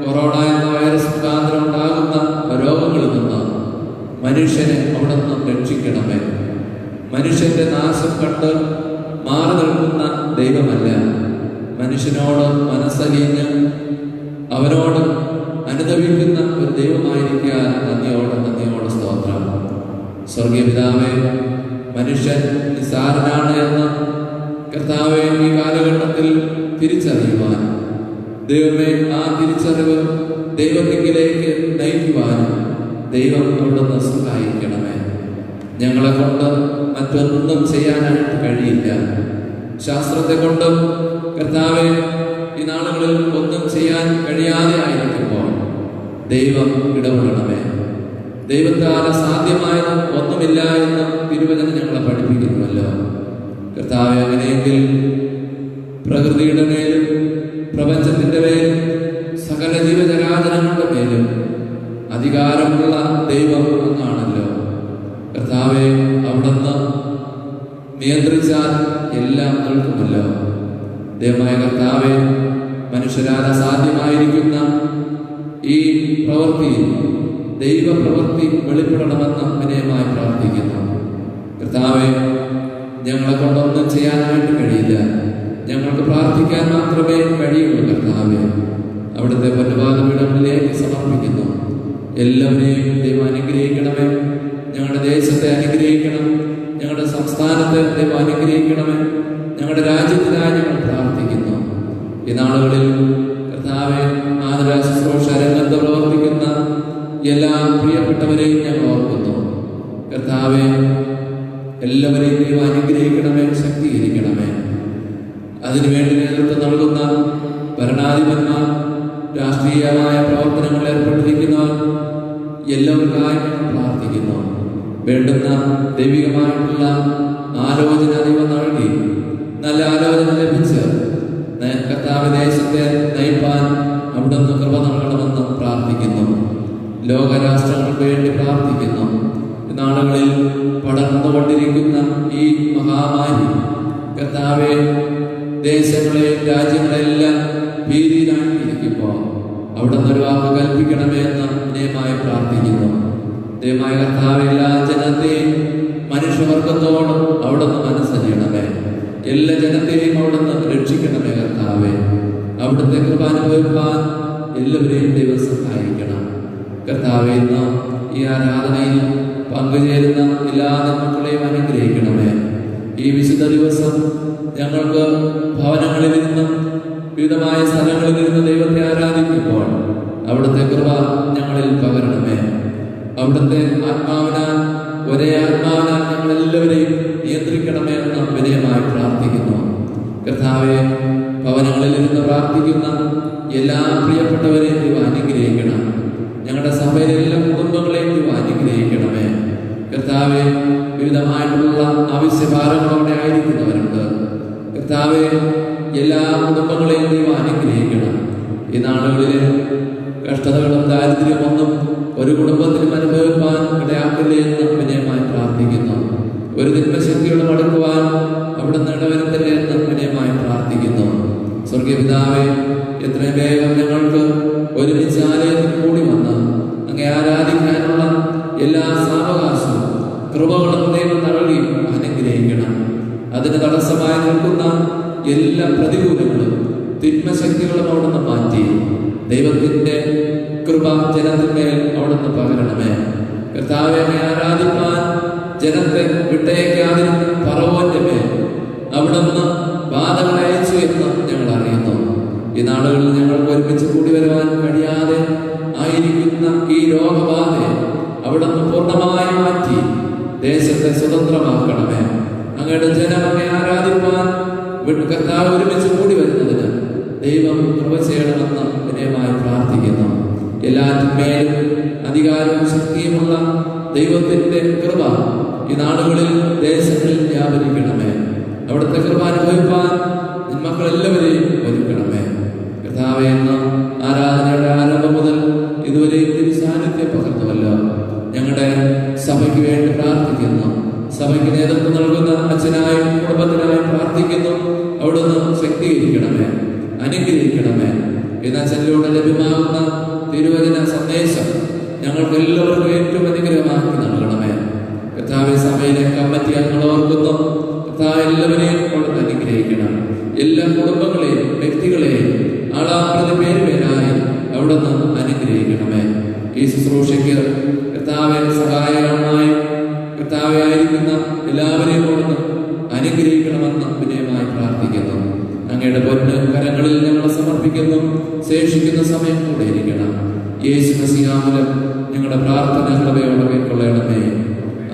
കൊറോണ എന്ന വൈറസ് മുഖാന്തരം ഉണ്ടാകുന്ന രോഗങ്ങളിൽ നിന്ന് മനുഷ്യനെ അവിടുന്ന് രക്ഷിക്കണമേ. മനുഷ്യന്റെ നാശം കണ്ട് മാറി നിൽക്കുന്ന ദൈവമല്ല, മനുഷ്യനോട് മനസ്സലിഞ്ഞ് അവനോട് അനുദപിക്കുന്ന ഒരു ദൈവമായിരിക്കാൻ നന്ദിയോടെ സ്തോത്രം. സ്വർഗീയ പിതാവേ, മനുഷ്യൻ നിസ്സാരനാണ് എന്ന് കർത്താവെ ഈ കാലഘട്ടത്തിൽ തിരിച്ചറിയുവാൻ, ദൈവമേ, ആ തിരിച്ചറിവ് ദൈവത്തിലേക്ക് നയിക്കുവാനും ദൈവം അവിടുന്ന് സഹായിക്കണമേ. ഞങ്ങളെ കൊണ്ട് മറ്റൊന്നും ചെയ്യാനായിട്ട് കഴിയില്ല. ശാസ്ത്രത്തെ കൊണ്ടും കർത്താവെ ഈ നാളുകളിൽ ഒന്നും ചെയ്യാൻ കഴിയാതെ ആയിരിക്കുമ്പോൾ ദൈവം ഇടപെടണമേ. ദൈവത്താൽ സാധ്യമായത് ഒന്നുമില്ല എന്ന് തിരുവചനം ഞങ്ങളെ പഠിപ്പിക്കുന്നുവല്ലോ. കർത്താവെ, അങ്ങനെയെങ്കിൽ പ്രകൃതിയുടെ മേലും പ്രപഞ്ചത്തിന്റെ മേലും സകല ജീവജരാചരങ്ങളുടെ മേലും അധികാരമുള്ള ദൈവം എന്നാണല്ലോ. കർത്താവെ, അവിടുന്ന് നിയന്ത്രിച്ചാൽ എല്ലാം നിൽക്കുമല്ലോ. ദൈവമായ കർത്താവെ, മനുഷ്യരാൽ അസാധ്യമായിരിക്കുന്ന ഈ പ്രവൃത്തിയിൽ ദൈവപ്രവൃത്തി വെളിപ്പെടണമെന്ന് വിനയമായി പ്രാർത്ഥിക്കുന്നു. കർത്താവെ, ഞങ്ങളെ കൊണ്ടൊന്നും ചെയ്യാനായിട്ട് കഴിയില്ല. ഞങ്ങൾക്ക് പ്രാർത്ഥിക്കാൻ മാത്രമേ കഴിയുള്ളൂ. കർത്താവെ, അവിടുത്തെ പൊന്നുപാദപീഠങ്ങളിലേക്ക് സമർപ്പിക്കുന്നു. എല്ലാവരെയും ദൈവം അനുഗ്രഹിക്കണമേ. ഞങ്ങളുടെ ദേശത്തെ അനുഗ്രഹിക്കണം. ഞങ്ങളുടെ സംസ്ഥാനത്തെ ദൈവം അനുഗ്രഹിക്കണമേ. ഞങ്ങളുടെ രാജ്യത്തിനായി ഞങ്ങൾ പ്രാർത്ഥിക്കുന്നു. ഈ നാളുകളിൽ കർത്താവെ, ആതുര ശുശ്രൂഷ രംഗത്ത് പ്രവർത്തിക്കുന്ന എല്ലാ പ്രിയപ്പെട്ടവരെയും ഞങ്ങൾ ഓർക്കുന്നു. കർത്താവെ, എല്ലാവരെയും ദൈവം അനുഗ്രഹിക്കണമേ, ശക്തീകരിക്കണമേ. അതിനുവേണ്ടി നേതൃത്വം നൽകുന്ന ഭരണാധിപന്മാർ, രാഷ്ട്രീയമായ പ്രവർത്തനങ്ങളിൽ ഏർപ്പെട്ടിരിക്കുന്നവർ എല്ലാവർക്കായി ഞങ്ങൾ പ്രാർത്ഥിക്കുന്നു. വേണ്ടുന്ന ദൈവികമായിട്ടുള്ള ആലോചന ദൈവം നൽകി നല്ല ആലോചന ലഭിച്ച് കർത്താവ് ദേശത്തെ നയിപ്പാൻ അവിടുന്ന് കൃപ നൽകണമെന്ന് പ്രാർത്ഥിക്കുന്നു. ലോകരാഷ്ട്രങ്ങൾക്ക് വേണ്ടി പ്രാർത്ഥിക്കുന്നു. നാളുകളിൽ പടർന്നുകൊണ്ടിരിക്കുന്ന ഈ മഹാമാരി കർത്താവെ ദേശങ്ങളെയും രാജ്യങ്ങളെല്ലാം ഭീതിയിലാക്കിയിരിക്കുമ്പോൾ അവിടുന്ന് ഒരു വാക്ക് കൽപ്പിക്കണമേ എന്ന് വിനയമായി പ്രാർത്ഥിക്കുന്നു. ദൈവമായ കർത്താവെ, എല്ലാ ജനത്തെയും മനുഷ്യവർഗത്തോടും അവിടുന്ന് മനസ്സറിയണമേ. എല്ലാ ജനത്തെയും അവിടുന്ന് രക്ഷിക്കണമേ. കർത്താവെ, അവിടുത്തെ കൃപ അനുഭവിക്കാൻ എല്ലാവരെയും ദൈവം സഹായിക്കണം. കർത്താവെ, ഇന്ന് ഈ ആരാധനയിൽ പങ്കുചേരുന്ന എല്ലാ മക്കളെയും അനുഗ്രഹിക്കണമേ. ഈ വിശുദ്ധ ദിവസം ഞങ്ങൾക്ക് ഭവനങ്ങളിൽ നിന്നും വിവിധമായ സ്ഥലങ്ങളിൽ നിന്ന് ദൈവത്തെ ആരാധിക്കുമ്പോൾ അവിടുത്തെ കൃപ ഞങ്ങളിൽ പകരണമേ. അവിടുത്തെ ആത്മാവിനാൽ, ഒരേ ആത്മാവിനാൽ ഞങ്ങളെല്ലാവരെയും നിയന്ത്രിക്കണമേ എന്ന് വിനയമായി പ്രാർത്ഥിക്കുന്നു. കർത്താവെ, ഭവനങ്ങളിൽ ഇരുന്ന് പ്രാർത്ഥിക്കുന്ന എല്ലാ പ്രിയപ്പെട്ടവരെയും ദൈവം അനുഗ്രഹിക്കണം. ഞങ്ങളുടെ സഭയിലെ എല്ലാ കുടുംബങ്ങളെയും ദൈവം അനുഗ്രഹിക്കണം. ദാരിദ്ര്യമൊന്നും ഒരു കുടുംബത്തിനും അനുഭവിപ്പാൻ ഇടയാക്കില്ലേ എന്ന് വിനയമായി പ്രാർത്ഥിക്കുന്നു. ഒരു തിന്മശക്തിയോട് മടക്കുവാൻ അവിടുന്ന് ഇടവരുത്തല്ലേ എന്ന് വിനയമായി പ്രാർത്ഥിക്കുന്നു. സ്വർഗീയ പിതാവേ, എത്രയും വേഗം ഞങ്ങൾക്ക് ഒരുമിച്ച് ആലയത്തിൽ കൂടി വന്ന് അങ്ങേ ആരാധിക്കാനുള്ള എല്ലാ സാവകാശവും കൃപകളും ദൈവം നൽകി അനുഗ്രഹിക്കണം. അതിന് തടസ്സമായി നിൽക്കുന്ന എല്ലാ പ്രതികൂലങ്ങളും തിന്മശക്തികളും അവിടുന്ന് മാറ്റി ദൈവത്തിന്റെ കൃപ ജനത്തിന്മേൽ അവിടുന്ന് പകരണമേ. കർത്താവെ, അങ്ങേ ആരാധിപ്പാൻ ജനത്തെ വിട്ടയക്കാതിരുന്ന ഫറവോന്റെ മേൽ അവിടുന്ന് ബാധകൾ അയച്ചു എന്ന് ഞങ്ങൾ അറിയുന്നു. ഈ നാളുകളിൽ ഞങ്ങൾക്ക് ഒരുമിച്ച് കൂടി വരുവാൻ കഴിയാതെ ആയിരിക്കുന്ന ഈ രോഗബാധയെ അവിടുന്ന് പൂർണ്ണമായി മാറ്റി ദേശത്തെ സ്വതന്ത്രമാക്കണമേ. അങ്ങയുടെ ജനം അങ്ങേ ആരാധിപ്പാൻ കർത്താവ് ഒരുമിച്ച് കൂടി വരുന്നതിന് ദൈവം കൃപ ചെയ്യണമെന്ന് വിനയമായി പ്രാർത്ഥിക്കുന്നു. എല്ലാറ്റിന്മേലും അധികാരവും ശക്തിയുമുള്ള ദൈവത്തിന്റെ കൃപ ഈ നാടുകളിൽ ദേശങ്ങളിൽ വ്യാപരിക്കണമേ. അവിടുത്തെ കൃപ അനുഭവിപ്പാൻ മക്കളെല്ലാവരെയും ഒരുക്കണമേ. കർത്താവേ, എന്ന ആരാധനയുടെ ആരംഭം മുതൽ ഇതുവരെയും തിരുസാന്നിധ്യം പകർന്നുവല്ലോ. ഞങ്ങളുടെ സഭയ്ക്ക് വേണ്ടി പ്രാർത്ഥിക്കുന്നു. സഭയ്ക്ക് നേതൃത്വം നൽകുന്ന അച്ഛനായും കുടുംബത്തിനായും പ്രാർത്ഥിക്കുന്നു. അവിടുന്ന് ശക്തീകരിക്കണമേ, അനുഗ്രഹിക്കണമേ. ഇന്ന് അച്ഛനിലൂടെ ലഭ്യമാകുന്ന തിരുവചന സന്ദേശം ഞങ്ങൾക്ക് എല്ലാവർക്കും ഏറ്റവും അനുഗ്രഹമാക്കി നൽകണമേ. കർത്താവെ, സഭയിലെ കമ്മിറ്റി അംഗങ്ങൾ ഓർക്കുന്നു. കർത്താവ് എല്ലാവരെയും അവിടുന്ന് അനുഗ്രഹിക്കണം. എല്ലാ കുടുംബങ്ങളെയും വ്യക്തികളെയും ആളാപ്രതി പേരുപേരായി അവിടുന്ന് അനുഗ്രഹിക്കണമേ. ഈ ശുശ്രൂഷയ്ക്ക് കർത്താവെ സഹായകരമായി കർത്താവെ ആയിരിക്കുന്ന എല്ലാവരെയും അവിടുന്ന് അനുഗ്രഹിക്കണമെന്ന് വിനയമായി പ്രാർത്ഥിക്കുന്നു. അങ്ങയുടെ പൊന്ന് കരങ്ങളിൽ ഞങ്ങൾ സമർപ്പിക്കുന്നു. ശേഷിക്കുന്ന സമയം കൂടെ ഇരിക്കണം. യേശു മസീഹ മൂലം ഞങ്ങളുടെ പ്രാർത്ഥന കൃപയോടെ കൈക്കൊള്ളണമേ.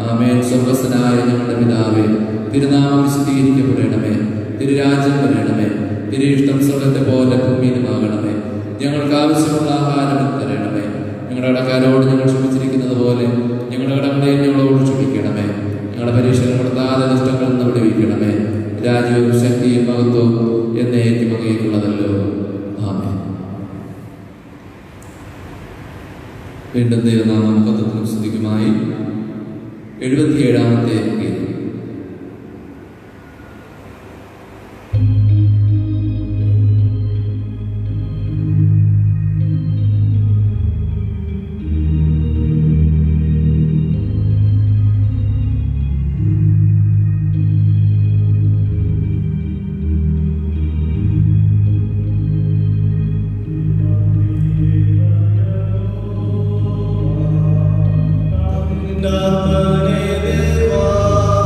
ആമേൻ. സ്വർഗ്ഗസ്ഥനായ ഞങ്ങളുടെ പിതാവേ, തിരുനാമം വിശുദ്ധീകരിക്കപ്പെടണമേ. തിരുരാജ്യം വരണമേ. തിരു ഇഷ്ടം സ്വർഗ്ഗത്തെ പോലെ ഭൂമിയിലുമാകണമേ. ഞങ്ങൾക്ക് ആവശ്യമുള്ള ആഹാരം തരണമേ. ഞങ്ങളുടെ കടക്കാരോട് ഞങ്ങൾ ക്ഷമിച്ചിരിക്കുന്നത് പോലെ ഞങ്ങളുടെ കടങ്ങളെയും ഞങ്ങളോട് ക്ഷമിക്കണമേ. ഞങ്ങളുടെ പരീക്ഷകൾ കൊടുത്താതെ നഷ്ടങ്ങളിൽ നിന്ന് വിടുവിക്കണമേ. രാജ്യവും ശക്തിയും മഹത്വവും എന്നേക്കും അങ്ങേക്കുള്ളതല്ലോ. ആമേൻ. വീണ്ടും ദൈവനാമം മഹത്വത്തിനും സ്തുതിക്കുമായി 77-ാമത്തെ ഗീതം. Namane Deva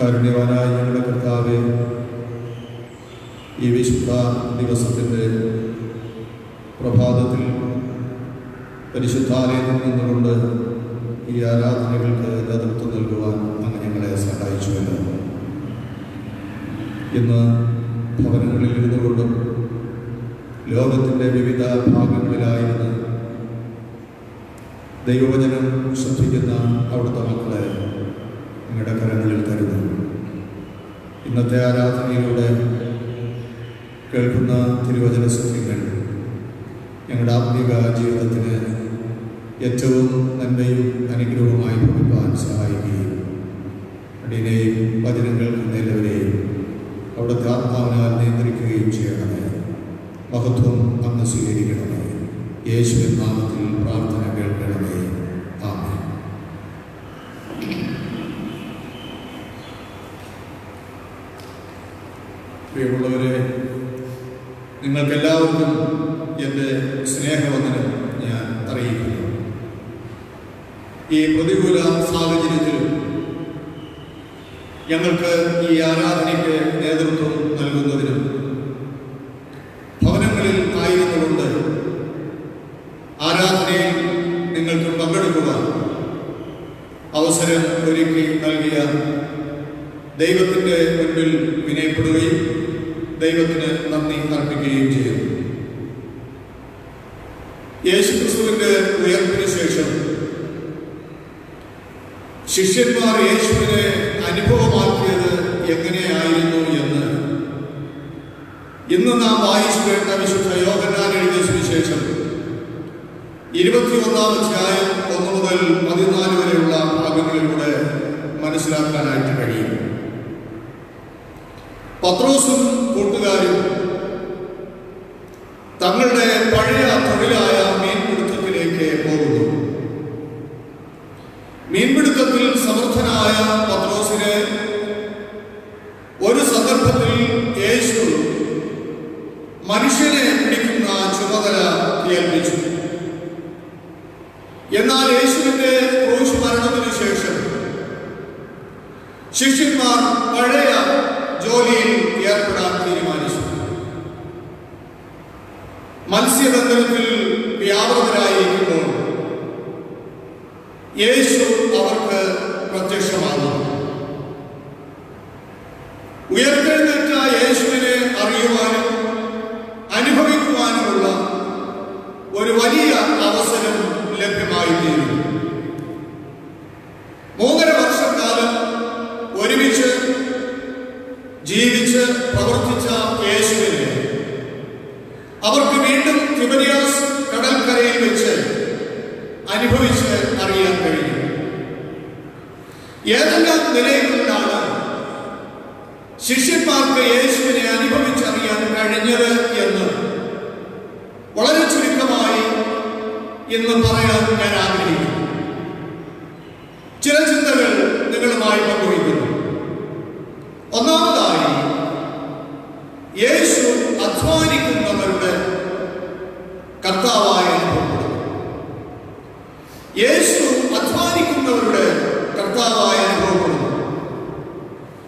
കാരുണ്യവാനായ ഞങ്ങളുടെ കർത്താവേ, ഈ വിശുദ്ധ ദിവസത്തിൻ്റെ പ്രഭാതത്തിൽ പരിശുദ്ധാലയത്തിൽ നിന്നുകൊണ്ട് ഈ ആരാധനകൾക്ക് നേതൃത്വം നൽകുവാൻ അങ്ങ് ഞങ്ങളെ സഹായിച്ചുവല്ലോ. ഇന്ന് ഭവനങ്ങളിൽ ഇരുന്നുകൊണ്ടും ലോകത്തിൻ്റെ വിവിധ ഭാഗങ്ങളിലായിരുന്നു ദൈവവചനം ശ്രദ്ധിക്കുന്ന അവിടുത്തെ മക്കളെ നിങ്ങളുടെ കരങ്ങളിൽ കരുതും. ഇന്നത്തെ ആരാധനയിലൂടെ കേൾക്കുന്ന തിരുവചന സത്യങ്ങൾ ഞങ്ങളുടെ ആത്മീക ജീവിതത്തിന് ഏറ്റവും നന്മയും അനുഗ്രഹവുമായി ഭവിക്കാൻ സഹായിക്കുകയും അടിയനെയും വചനം കേൾക്കുന്ന എല്ലാവരെയും അവിടുത്തെ ആത്മാവിനാൽ നിയന്ത്രിക്കുകയും ചെയ്യണമേ. മഹത്വം അങ്ങ് സ്വീകരിക്കണമേ. യേശുവിൻ നാമത്തിൽ പ്രാർത്ഥന കേൾക്കണമേ. ആമേൻ. പ്രിയമുള്ളവരെ, നിങ്ങൾക്കെല്ലാവർക്കും എൻ്റെ സ്നേഹവന്ദനം ഞാൻ അറിയിക്കുന്നു. ഈ പ്രതികൂല സാഹചര്യത്തിൽ ഞങ്ങൾക്ക് ഈ ആരാധനയ്ക്ക് നേതൃത്വം നൽകുന്നതിനും ഭവനങ്ങളിൽ ആയിരുന്നുകൊണ്ട് ആരാധനയിൽ നിങ്ങൾക്ക് പങ്കെടുക്കുവാൻ അവസരം ഒരുക്കി നൽകിയ ദൈവത്തിൻ്റെ മുൻപിൽ വിനയപ്പെടുകയും ദൈവത്തിന് നന്ദി അർപ്പിക്കുകയും ചെയ്യുന്നു. യേശുക്രിസ്തുവിന്റെ ഉയർപ്പിന് ശേഷം ശിഷ്യന്മാർ യേശുവിനെ അനുഭവമാക്കിയത് എങ്ങനെയായിരുന്നു എന്ന് ഇന്ന് നാം വായിച്ചു കേട്ട വിശുദ്ധ യോഹന്നാൻ എഴുതിയ സുവിശേഷം 21-ാം അധ്യായം 1 മുതൽ 14 വരെയുള്ള ഭാഗങ്ങളിലൂടെ മനസ്സിലാക്കാനായിട്ട് കഴിയും. പത്രോസും കൂട്ടുകാരും തങ്ങളുടെ പഴയ തൊഴിലായ മീൻപിടുത്തത്തിലേക്ക് പോകുന്നു. മീൻപിടുത്തത്തിൽ സമർത്ഥനായ പത്രോസിനെ ഒരു സന്ദർഭത്തിൽ യേശു മനുഷ്യനെ പിടിക്കുന്ന ചുമതല ഏൽപ്പിച്ചു. എന്നാൽ യേശുവിന്റെ ക്രൂശ് മരണത്തിനു ശേഷം ശിഷ്യന്മാർ പഴയ ജോലിയിൽ ഏർപ്പെടാൻ തീരുമാനിച്ചു. മത്സ്യബന്ധനത്തിൽ വ്യാപൃതരായിരിക്കുമ്പോൾ യേശു അവർക്ക് പ്രത്യക്ഷമാകുന്നു. ഉയർത്തെഴുന്നേറ്റ യേശുവിനെ അറിയുവാനും അനുഭവിക്കുവാനുമുള്ള ഒരു വലിയ അവസരം ലഭ്യമായിത്തീരുന്നു. 3.5 വർഷക്കാലം ഒരുമിച്ച് ജീവിച്ച് പ്രവർത്തിച്ച യേശുവിനെ അവർക്ക് വീണ്ടും തിബരിയാസ് കടൽക്കരയിൽ വെച്ച് അനുഭവിച്ച് അറിയാൻ കഴിയും. ഏതെല്ലാം നിലയിലാണ് ശിഷ്യന്മാർക്ക് യേശുവിനെ അനുഭവിച്ചറിയാൻ കഴിഞ്ഞത് എന്ന് വളരെ ചുരുക്കമായി ഇന്ന് പറയാൻ ഞാൻ ആഗ്രഹിക്കുന്നു. ചില ചിന്തകൾ നിങ്ങളുമായി പങ്കുവയ്ക്കുന്നു. ഒന്നാമതായി, യേശു അധ്വാനിക്കുന്നവരുടെ കർത്താവായ അനുഭവപ്പെടുന്നു. യേശു അധ്വാനിക്കുന്നവരുടെ കർത്താവായ അനുഭവപ്പെടുന്നു.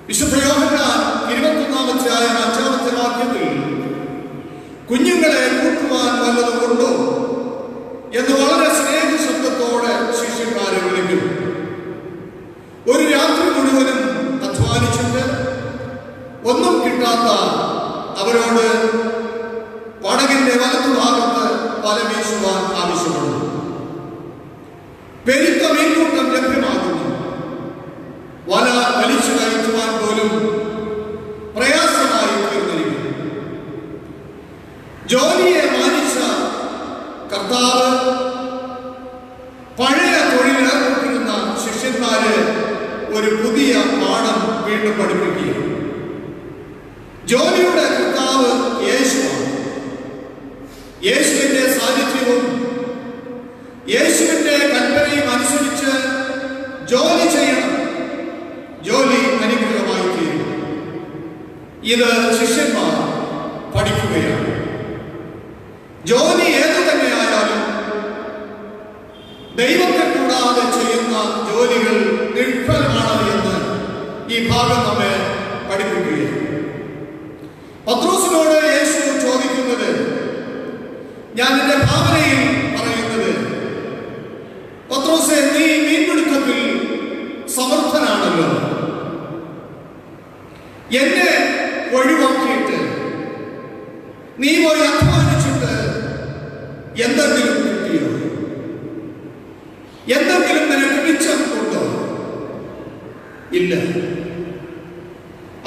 വിശുദ്ധ യോഹന്നാൻ 21-ാം അധ്യായം 5-ാമത്തെ വാക്യത്തിൽ കുഞ്ഞുങ്ങളെ കൂട്ടുവാൻ വല്ലതും ഉണ്ടോ എന്ന് വളരെ സ്നേഹശബ്ദത്തോടെ ശിഷ്യന്മാരെ വിളിക്കുന്നു. ഒരു രാത്രി മുഴുവനും അധ്വാനിച്ചിട്ട് ഒന്നും കിട്ടാത്ത അവരോട് പടകിന്റെ വലത്തുഭാഗത്ത് വല വീശുവാൻ ആവശ്യപ്പെടുന്നു. പെരുത്ത മീൻകൂട്ടം ലഭ്യമാകുന്നു. വല വലിച്ചു കയറ്റുവാൻ പോലും പ്രയാസമായി തീർന്നിരിക്കുന്നു. ജോലിയെ മാനിച്ച കർത്താവ് പഴയ തൊഴിലേർപ്പെട്ടിരുന്ന ശിഷ്യന്മാരെ ഒരു പുതിയ പാഠം വീണ്ടും പഠിപ്പിക്കുക. ജോലിയുടെ കർത്താവ് യേശുവാണ്. യേശുവിന്റെ സാന്നിധ്യവും യേശുവിന്റെ കൽപ്പനയും അനുസരിച്ച് ജോലി ചെയ്യണം. ജോലി അനുഗ്രഹമായി തീരും. ഇത് ശിഷ്യന്മാർ പഠിക്കുകയാണ്. ജോലി ഏതു തന്നെയായാലും ദൈവത്തെ കൂടാതെ ചെയ്യുന്ന ജോലികൾ നിഷ്ഫലമാണ് എന്ന് ഈ ഭാഗം നമ്മെ പഠിപ്പിക്കുകയാണ്. പത്രോസിനോട് യേശു ചോദിക്കുന്നത്, ഞാൻ എന്റെ ഭാവനയിൽ പറയുന്നത്, പത്രോസേ, നീ മീൻപിടുത്തത്തിൽ സമർത്ഥനാണല്ലോ, എന്നെ ഒഴിവാക്കിയിട്ട് നീ പോയി അധ്വാനിച്ചിട്ട് എന്തെങ്കിലും കിട്ടിയോ? എന്തെങ്കിലും നിനക്ക് മിച്ചം ഉണ്ടോ? ഇല്ല.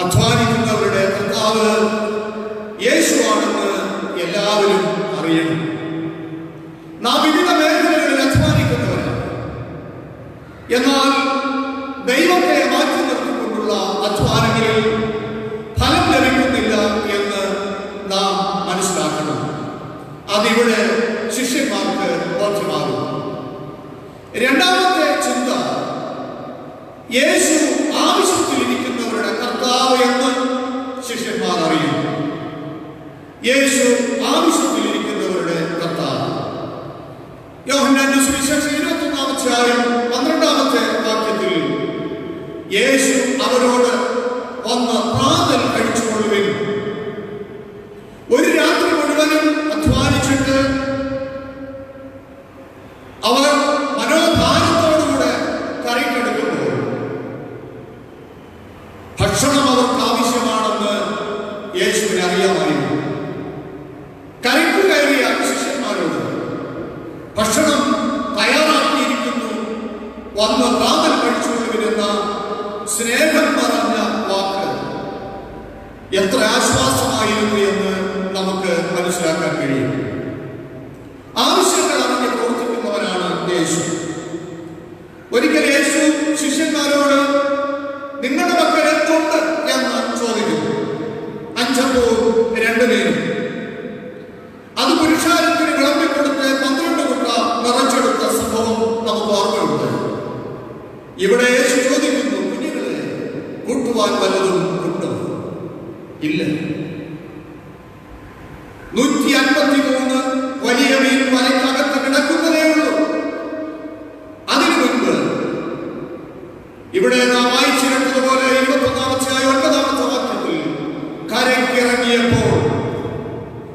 അധ്വാനിക്കുന്നവരുടെ കർത്താവ് യേശുവാണെന്ന് എല്ലാവരും അറിയണം. നാം വിവിധ മേഖലകളിൽ അധ്വാനിക്കുന്നവരാണ്. എന്നാൽ ദൈവത്തെ മാറ്റി നിർത്തിക്കൊണ്ടുള്ള അധ്വാനങ്ങളിൽ ഫലം ലഭിക്കുന്നില്ല എന്ന് നാം മനസ്സിലാക്കണം. അതിവിടെ ശിഷ്യന്മാർക്ക് ബോധ്യമാകും. രണ്ടാമത്തെ ചിന്ത, യേശു ആവശ്യത്തിലിരിക്കുന്നവരുടെ കർത്താവ് എന്ന് ശിഷ്യന്മാർ അറിയും. യേശു ആവശ്യത്തിലിരിക്കുന്നവരുടെ കർത്താവ്. യോഹന്നാന്റെ സുവിശേഷം 21-ാമത്തെ വാക്യത്തിൽ യേശു അവരോട് വന്ന് പ്രാതൽ കഴിച്ചുകൊള്ളുവിൻ. ഒരു രാത്രി മുഴുവനും അധ്വാനിച്ചിട്ട് അവർ മനോഭാരത്തോടുകൂടെ കരയ്ക്കെടുക്കുമ്പോൾ ഭക്ഷണം അവർക്ക് ആവശ്യമാണെന്ന് യേശുവിന് അറിയാമായിരുന്നു. കരയ്ക്ക് കയറിയ ശിഷ്യന്മാരോട് ഭക്ഷണം തയ്യാറാക്കിയിരിക്കുന്നു, വന്ന് പ്രാതൽ കഴിച്ചുകൊള്ളുവിനെന്ന സ്നേഹം പറഞ്ഞ വാക്ക് എത്ര ആശ്വാസമായിരുന്നു എന്ന് നമുക്ക് മനസ്സിലാക്കാൻ കഴിയും. ആവശ്യങ്ങൾ അറിഞ്ഞ് പ്രവർത്തിക്കുന്നവനാണ് യേശു. ഒരിക്കൽ യേശു ശിഷ്യന്മാരോട്, നിങ്ങളുടെ മക്കൾ എന്തുണ്ട് എന്ന് ചോദിക്കുന്നു. 5 അപ്പവും 2 മീനും. അത് പുരുഷാരത്തിന് വിളമ്പിക്കൊടുത്ത് 12 കുട്ട നിറച്ചെടുത്ത സംഭവം നമുക്ക് ഓർമ്മയുണ്ട്. ഇവിടെ യേശു ചോദിക്കുന്നു, കുഞ്ഞുങ്ങളെ, കൂട്ടുവാൻ വല്ലതും ഉണ്ടോ? ഇല്ല. 153 വലിയ മീൻ വലയ്ക്കകത്ത് കിടക്കുന്നതേ ഉള്ളൂ. അതിനു മുൻപ് ഇവിടെ നാം വായിച്ചിരുന്നതുപോലെ 21-ാമത്തെ വാക്യത്തിൽ കരയ്ക്ക് ഇറങ്ങിയപ്പോൾ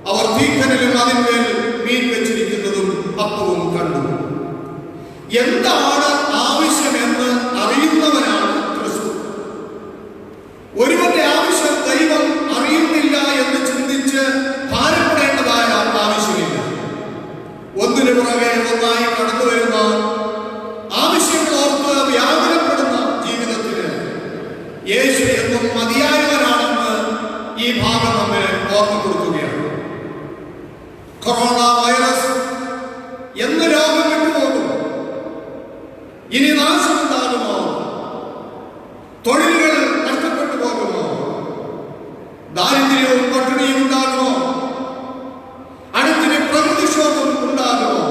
അവർ തീക്കനലും അതിന്മേൽ മീൻ വെച്ചിരിക്കുന്നതും അപ്പവും കണ്ടു. എന്താണ് ആവശ്യമെന്ന് അറിയുന്നവനാണ് ക്രിസ്തു. ഒരുവന്റെ ആവശ്യം ദൈവം അറിയുന്നില്ല എന്ന് ചിന്തിച്ച് ഭാരപ്പെടേണ്ടതായ ആവശ്യമില്ല. ഒന്നിനു പുറകെ ഒന്നായി കടന്നു വരുന്ന ആവശ്യങ്ങൾ ഓർത്ത് വ്യാകുലപ്പെടുന്ന ജീവിതത്തിന് യേശു എന്നും മതിയായവനാണെന്ന് ഈ ഭാഗം നമ്മെ ഓർമ്മപ്പെടുത്തുകയാണ്. കൊറോണ വൈറസ് എന്ന് രോഗം വിട്ടുപോകും. ഇനി നാശമുണ്ടാകുമോ? തൊഴിലുകൾ നഷ്ടപ്പെട്ടു പോകുമോ? ദാരിദ്ര്യവും പട്ടിണിയും ഉണ്ടാകുമോ? അടുത്തിന് പ്രകൃതിക്ഷോഭം ഉണ്ടാകുമോ?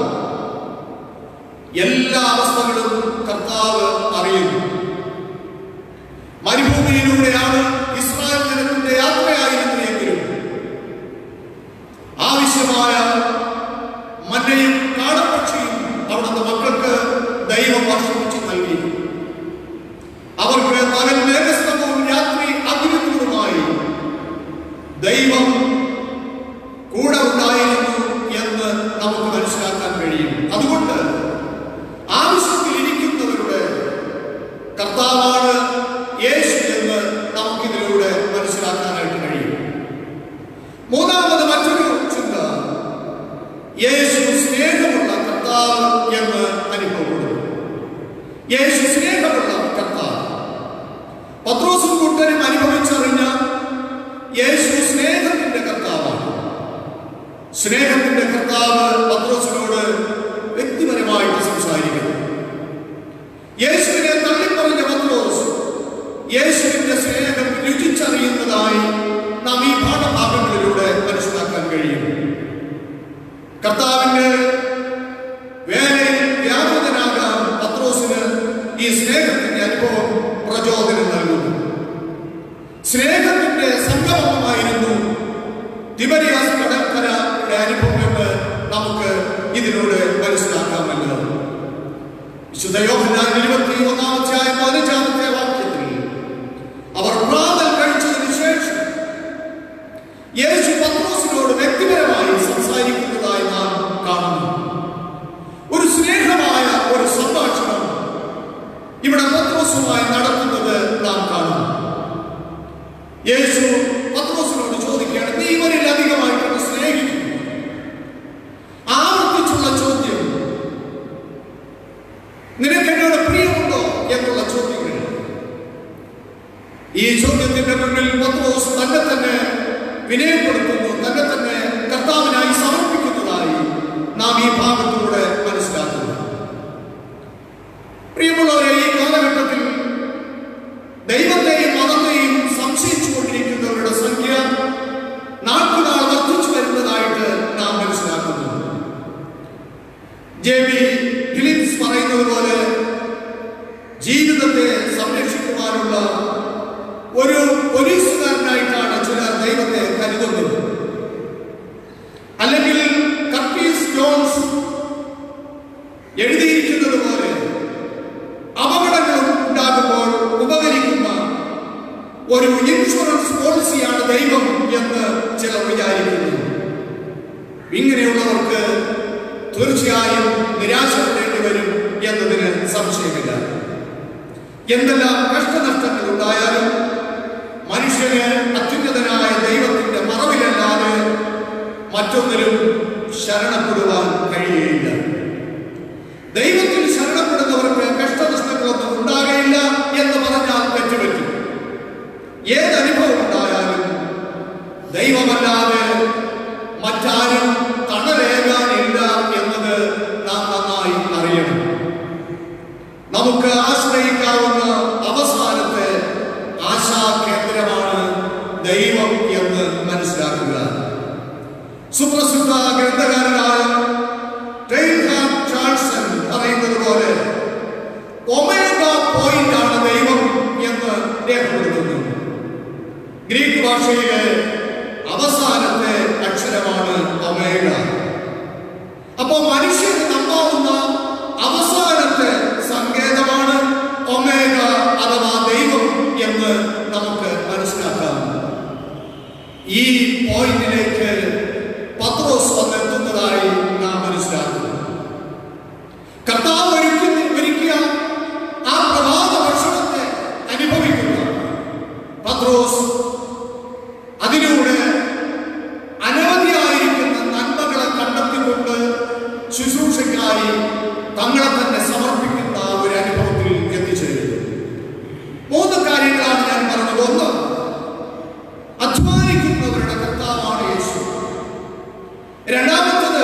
എല്ലാ അവസ്ഥകളും കർത്താവ് അറിയുന്നു. മരുഭൂമിയിലൂടെയാണ് ഇസ്രായേൽ ജനത്തിന്റെ യാത്രയായിരുന്നെങ്കിലും ആവശ്യമായ മന്നയും കാടപ്പക്ഷിയും അവിടുത്തെ മക്കൾക്ക് ദൈവം വർഷിപ്പിച്ചു നൽകി. അവർക്ക് പകൽ മേഘസ്തംഭവും രാത്രി അഗ്നിത്തൂണുമായി ദൈവം കൂടെ ഉണ്ടായിരുന്നു എന്ന് നമുക്ക് മനസ്സിലാക്കാൻ കഴിയും. അതുകൊണ്ട് ആവശ്യത്തിലിരിക്കുന്നവരുടെ കർത്താവാണ് യേശു എന്ന് നമുക്കിതിലൂടെ മനസ്സിലാക്കാനായിട്ട് കഴിയും. മൂന്നാമത് മറ്റൊരു ചിന്ത, യേശു സ്നേഹമുള്ള കർത്താവ് എന്ന് അനുഭവപ്പെടുന്നു. യേശു സ്നേഹമുള്ള കർത്താവ്. പത്രോസും കൂട്ടരും അനുഭവിച്ചറിഞ്ഞ യേശു സ്നേഹത്തിന്റെ കർത്താവാണ്. സ്നേഹത്തിന്റെ കർത്താവ് പത്രോസിനോട് വ്യക്തിപരമായിട്ട് സംസാരിക്കുന്നു. യേശുവിനെ തള്ളിപ്പറഞ്ഞ പത്രോസ് യേശുവിന്റെ സ്നേഹം രുചിച്ചറിയുന്നതായി നാം ഈ പാഠഭാഗങ്ങളിലൂടെ മനസ്സിലാക്കാൻ കഴിയും. കർത്താവിന്റെ വേലയിൽ വ്യാപൃതനാകാൻ പത്രോസിന് ഈ സ്നേഹത്തിന്റെ അനുഭവം പ്രചോദനം നൽകുന്നു. സ്നേഹത്തിന്റെ സംഗമമായിരുന്നു തിബരിയാസ് കടൽക്കരയുടെ അനുഭവം എന്ന് നമുക്ക് ഇതിലൂടെ മനസ്സിലാക്കാമല്ലോ. വിശുദ്ധ യോഹന്നാൻ 21-ാം അധ്യായം 15-ാമത്തെ വാക്യത്തിൽ ഒരു സംഭാഷണം ഇവിടെ പത്രോസുമായി നടത്തുന്നത് നാം കാണും. യേശു പത്രോസിനോട് ചോദിക്കുകയാണ്, നീ ഇവരിൽ അധികമായിട്ട് സ്നേഹിക്കുന്നു. ആവർത്തിച്ചുള്ള ചോദ്യം, നിനക്ക് എന്നോട് പ്രിയമുണ്ടോ എന്നുള്ള ചോദ്യങ്ങൾ. ഈ ചോദ്യത്തിന്റെ മുന്നിൽ പത്രോസ് തന്നെ തന്നെ വിനയപ്പെടുത്തുന്നു, തന്നെ തന്നെ കർത്താവിനായി സമർപ്പിക്കുന്നതായി നാം ഈ ഭാഗത്തിലൂടെ മനസ്സിലാക്കുന്നു. പ്രിയമുള്ളവരെ, ഈ കാലഘട്ടത്തിൽ ദൈവത്തെയും മതത്തെയും സംശയിച്ചു കൊണ്ടിരിക്കുന്നവരുടെ സംഖ്യ നാൾക്കുനാൾ വർദ്ധിച്ചു വരുന്നതായിട്ട് നാം മനസ്സിലാക്കുന്നു. ജെ.ബി. ഫിലിപ്സ് പറയുന്നത് പോലെ ജീവിതത്തെ സംരക്ഷിക്കുവാനുള്ള ഒരു പോലീസുകാരനായിട്ടാണ് ചിലർ ദൈവത്തെ കരുതുന്നത്. അല്ലെങ്കിൽ കർട്ടീസ് ജോൺസ് എഴുതിയിരിക്കുന്നത് പോലെ അപകടങ്ങൾ ഉണ്ടാകുമ്പോൾ ഉപകരിക്കുന്ന ഒരു ഇൻഷുറൻസ് പോളിസിയാണ് ദൈവം എന്ന് ചിലർ വിചാരിക്കുന്നു. ഇങ്ങനെയുള്ളവർക്ക് തീർച്ചയായും നിരാശപ്പെടേണ്ടി വരും എന്നതിന് സംശയമില്ല. എന്തെല്ലാം കഷ്ടനഷ്ടങ്ങൾ ഉണ്ടായാലും മനുഷ്യന് അത്യുന്നതനായ ദൈവത്തിന്റെ മറവിലല്ലാതെ മറ്റൊന്നിലും ശരണപ്പെടുവാൻ കഴിയുകയില്ല. ദൈവത്തിൽ ശരണപ്പെടുന്നവർക്ക് കഷ്ടനഷ്ടങ്ങളൊന്നും ഉണ്ടാകയില്ല എന്ന് പറഞ്ഞാൽ തെറ്റുപറ്റും. ഏതനുഭവം ഉണ്ടായാലും ദൈവമല്ലാതെ മറ്റാരും തണലേകാനില്ല എന്നത് നാം നന്നായി അറിയണം. നമുക്ക് ആശ്രയിക്കാവുന്ന അവസാനത്തെ ആശാകേന്ദ്രമാണ് ദൈവം എന്ന് മനസ്സിലാക്കുക. സുപ്രസിദ്ധ ഗ്രന്ഥകാരനായ റെയിൻഹാർഡ് ചാൾസൺ പറയുന്നത് പോലെ ഒമേഗ പോയിന്റ് ആണ് ദൈവം എന്ന് രേഖപ്പെടുത്തുന്നു. ഗ്രീക്ക് ഭാഷയിലെ അവസാനത്തെ അക്ഷരമാണ് ഒമേഗ. അപ്പോൾ മനുഷ്യന് നമ്പാവുന്ന അവസാനത്തെ സങ്കേതമാണ് ഒമേഗ അഥവാ ദൈവം എന്ന് നമുക്ക് മനസ്സിലാക്കാം. ഈ പോയിന്റിലേക്ക് പത്രോസ് വന്നെത്തുന്നതായി നാം മനസ്സിലാക്കുന്നു. കർത്താവ് ഒരുക്കിയ ആ പ്രഭാത ഭക്ഷണത്തെ അനുഭവിക്കുന്ന പത്രോസ് അതിലൂടെ അനവധിയായിരിക്കുന്ന നന്മകളെ കണ്ടെത്തിക്കൊണ്ട് ശുശ്രൂഷയ്ക്കായി തങ്ങളെ തന്നെ സമർപ്പിക്കുന്ന ഒരു അനുഭവത്തിൽ എത്തിച്ചേരുന്നു. 3 കാര്യങ്ങളാണ് ഞാൻ പറഞ്ഞത്. 1, അധ്വാനിക്കുന്നവരുടെ കർത്താവാണ് യേശു. 2,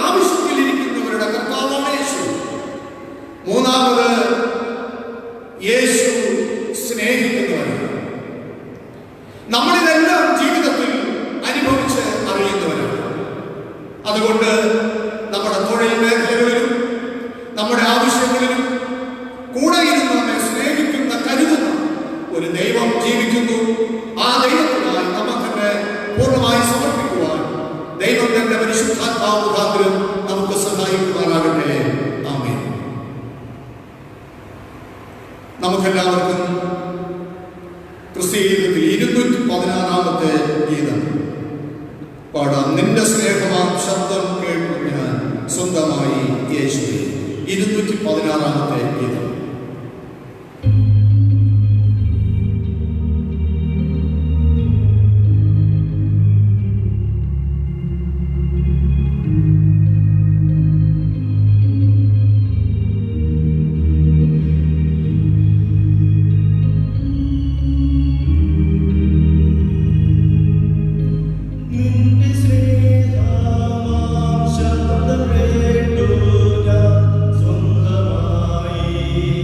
ആവശ്യത്തിലിരിക്കുന്നവരുടെ കർത്താവാണ് യേശു. 3, യേശു സ്നേഹിക്കുന്നവരാണ്. നമ്മളിതെല്ലാം ജീവിതത്തിൽ അനുഭവിച്ച് അറിയുന്നവരാണ്. അതുകൊണ്ട് നമ്മുടെ തൊഴിൽ മേഖലകളിലും നമ്മുടെ ആവശ്യങ്ങളിലും കൂടെ ഇരുന്ന് നമ്മെ സ്നേഹിക്കുന്ന കരുതുന്ന ഒരു ദൈവം ജീവിക്കുന്നു. ആ ദൈവത്തിനായി നമ്മൾ തന്നെ പൂർണ്ണമായി സമർപ്പിക്കുവാൻ ദൈവം തന്റെ പരിശുദ്ധാത്മാവ് മുഖാന്തരം നമുക്ക് സഹായിക്കുവാനാകട്ടെ. ആമേൻ. നമുക്കെല്ലാവർക്കും ക്രിസ്തീയത്തിൽ 216 ഗീതം പാടാം. നിന്റെ സ്നേഹമാം ശബ്ദം കേൾക്കും ഞാൻ സ്വന്തമായി യേശുവേ. 216 ഗീതം. സ്വന്തമായി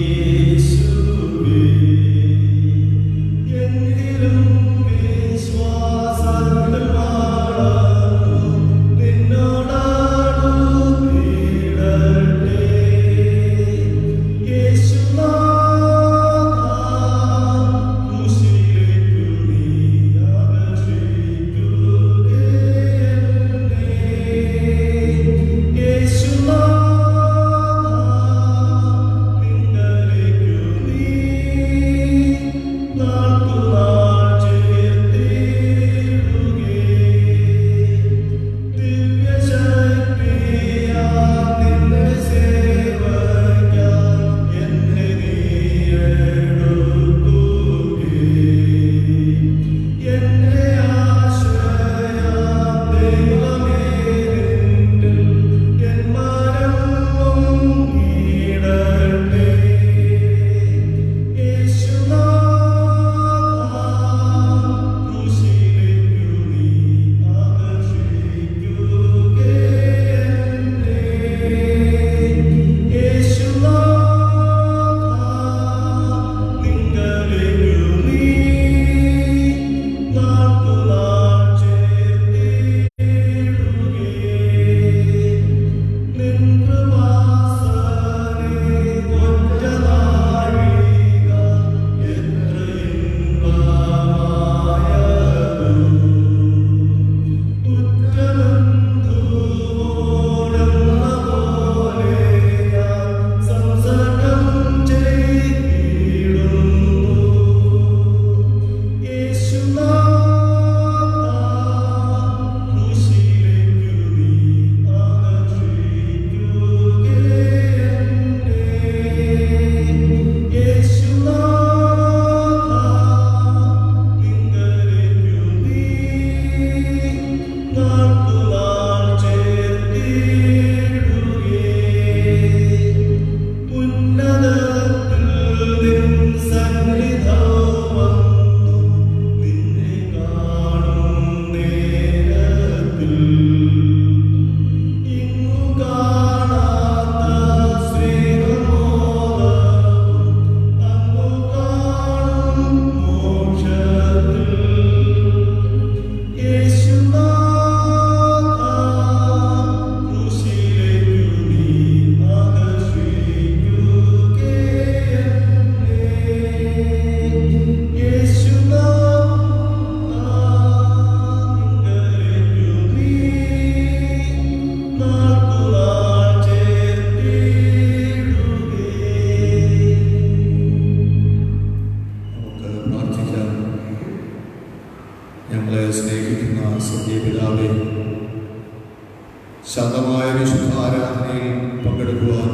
ആരാധനയിൽ പങ്കെടുക്കുവാൻ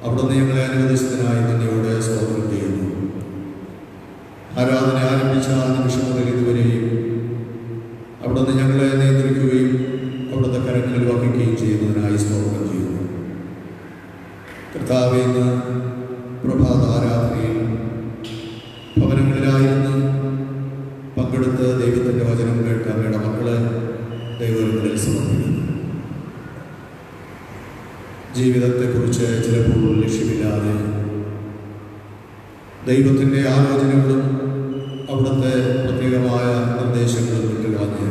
അവിടുന്ന് ഞങ്ങളെ അനുവദിച്ചതിനായി നന്ദിയോടെ സ്തോത്രം ചെയ്യുന്നു. ആരാധന ആരംഭിച്ച ആ നിമിഷം മുതൽ ഇതുവരെയും അവിടുന്ന് ഞങ്ങളെ നിയന്ത്രിക്കുകയും അവിടുത്തെ കരങ്ങളിൽ വഹിക്കുകയും ചെയ്യുന്നതിനായി സ്തോത്രം ചെയ്യുന്നു. കർത്താവേ, ഇന്ന് പ്രഭാത ആരാധനയിൽ ഭവനങ്ങളിലായിരുന്നു പങ്കെടുത്ത് ദൈവത്തിൻ്റെ വചനം കേട്ട് അങ്ങയുടെ മക്കളെ ദൈവങ്ങളിൽ സമർപ്പിക്കുന്നു. ജീവിതത്തെക്കുറിച്ച് ചിലപ്പോൾ ലക്ഷ്യമില്ലാതെ ദൈവത്തിൻ്റെ ആലോചനകളും അവിടുത്തെ പ്രത്യേകമായ നിർദ്ദേശങ്ങളും വിട്ടുകളഞ്ഞ്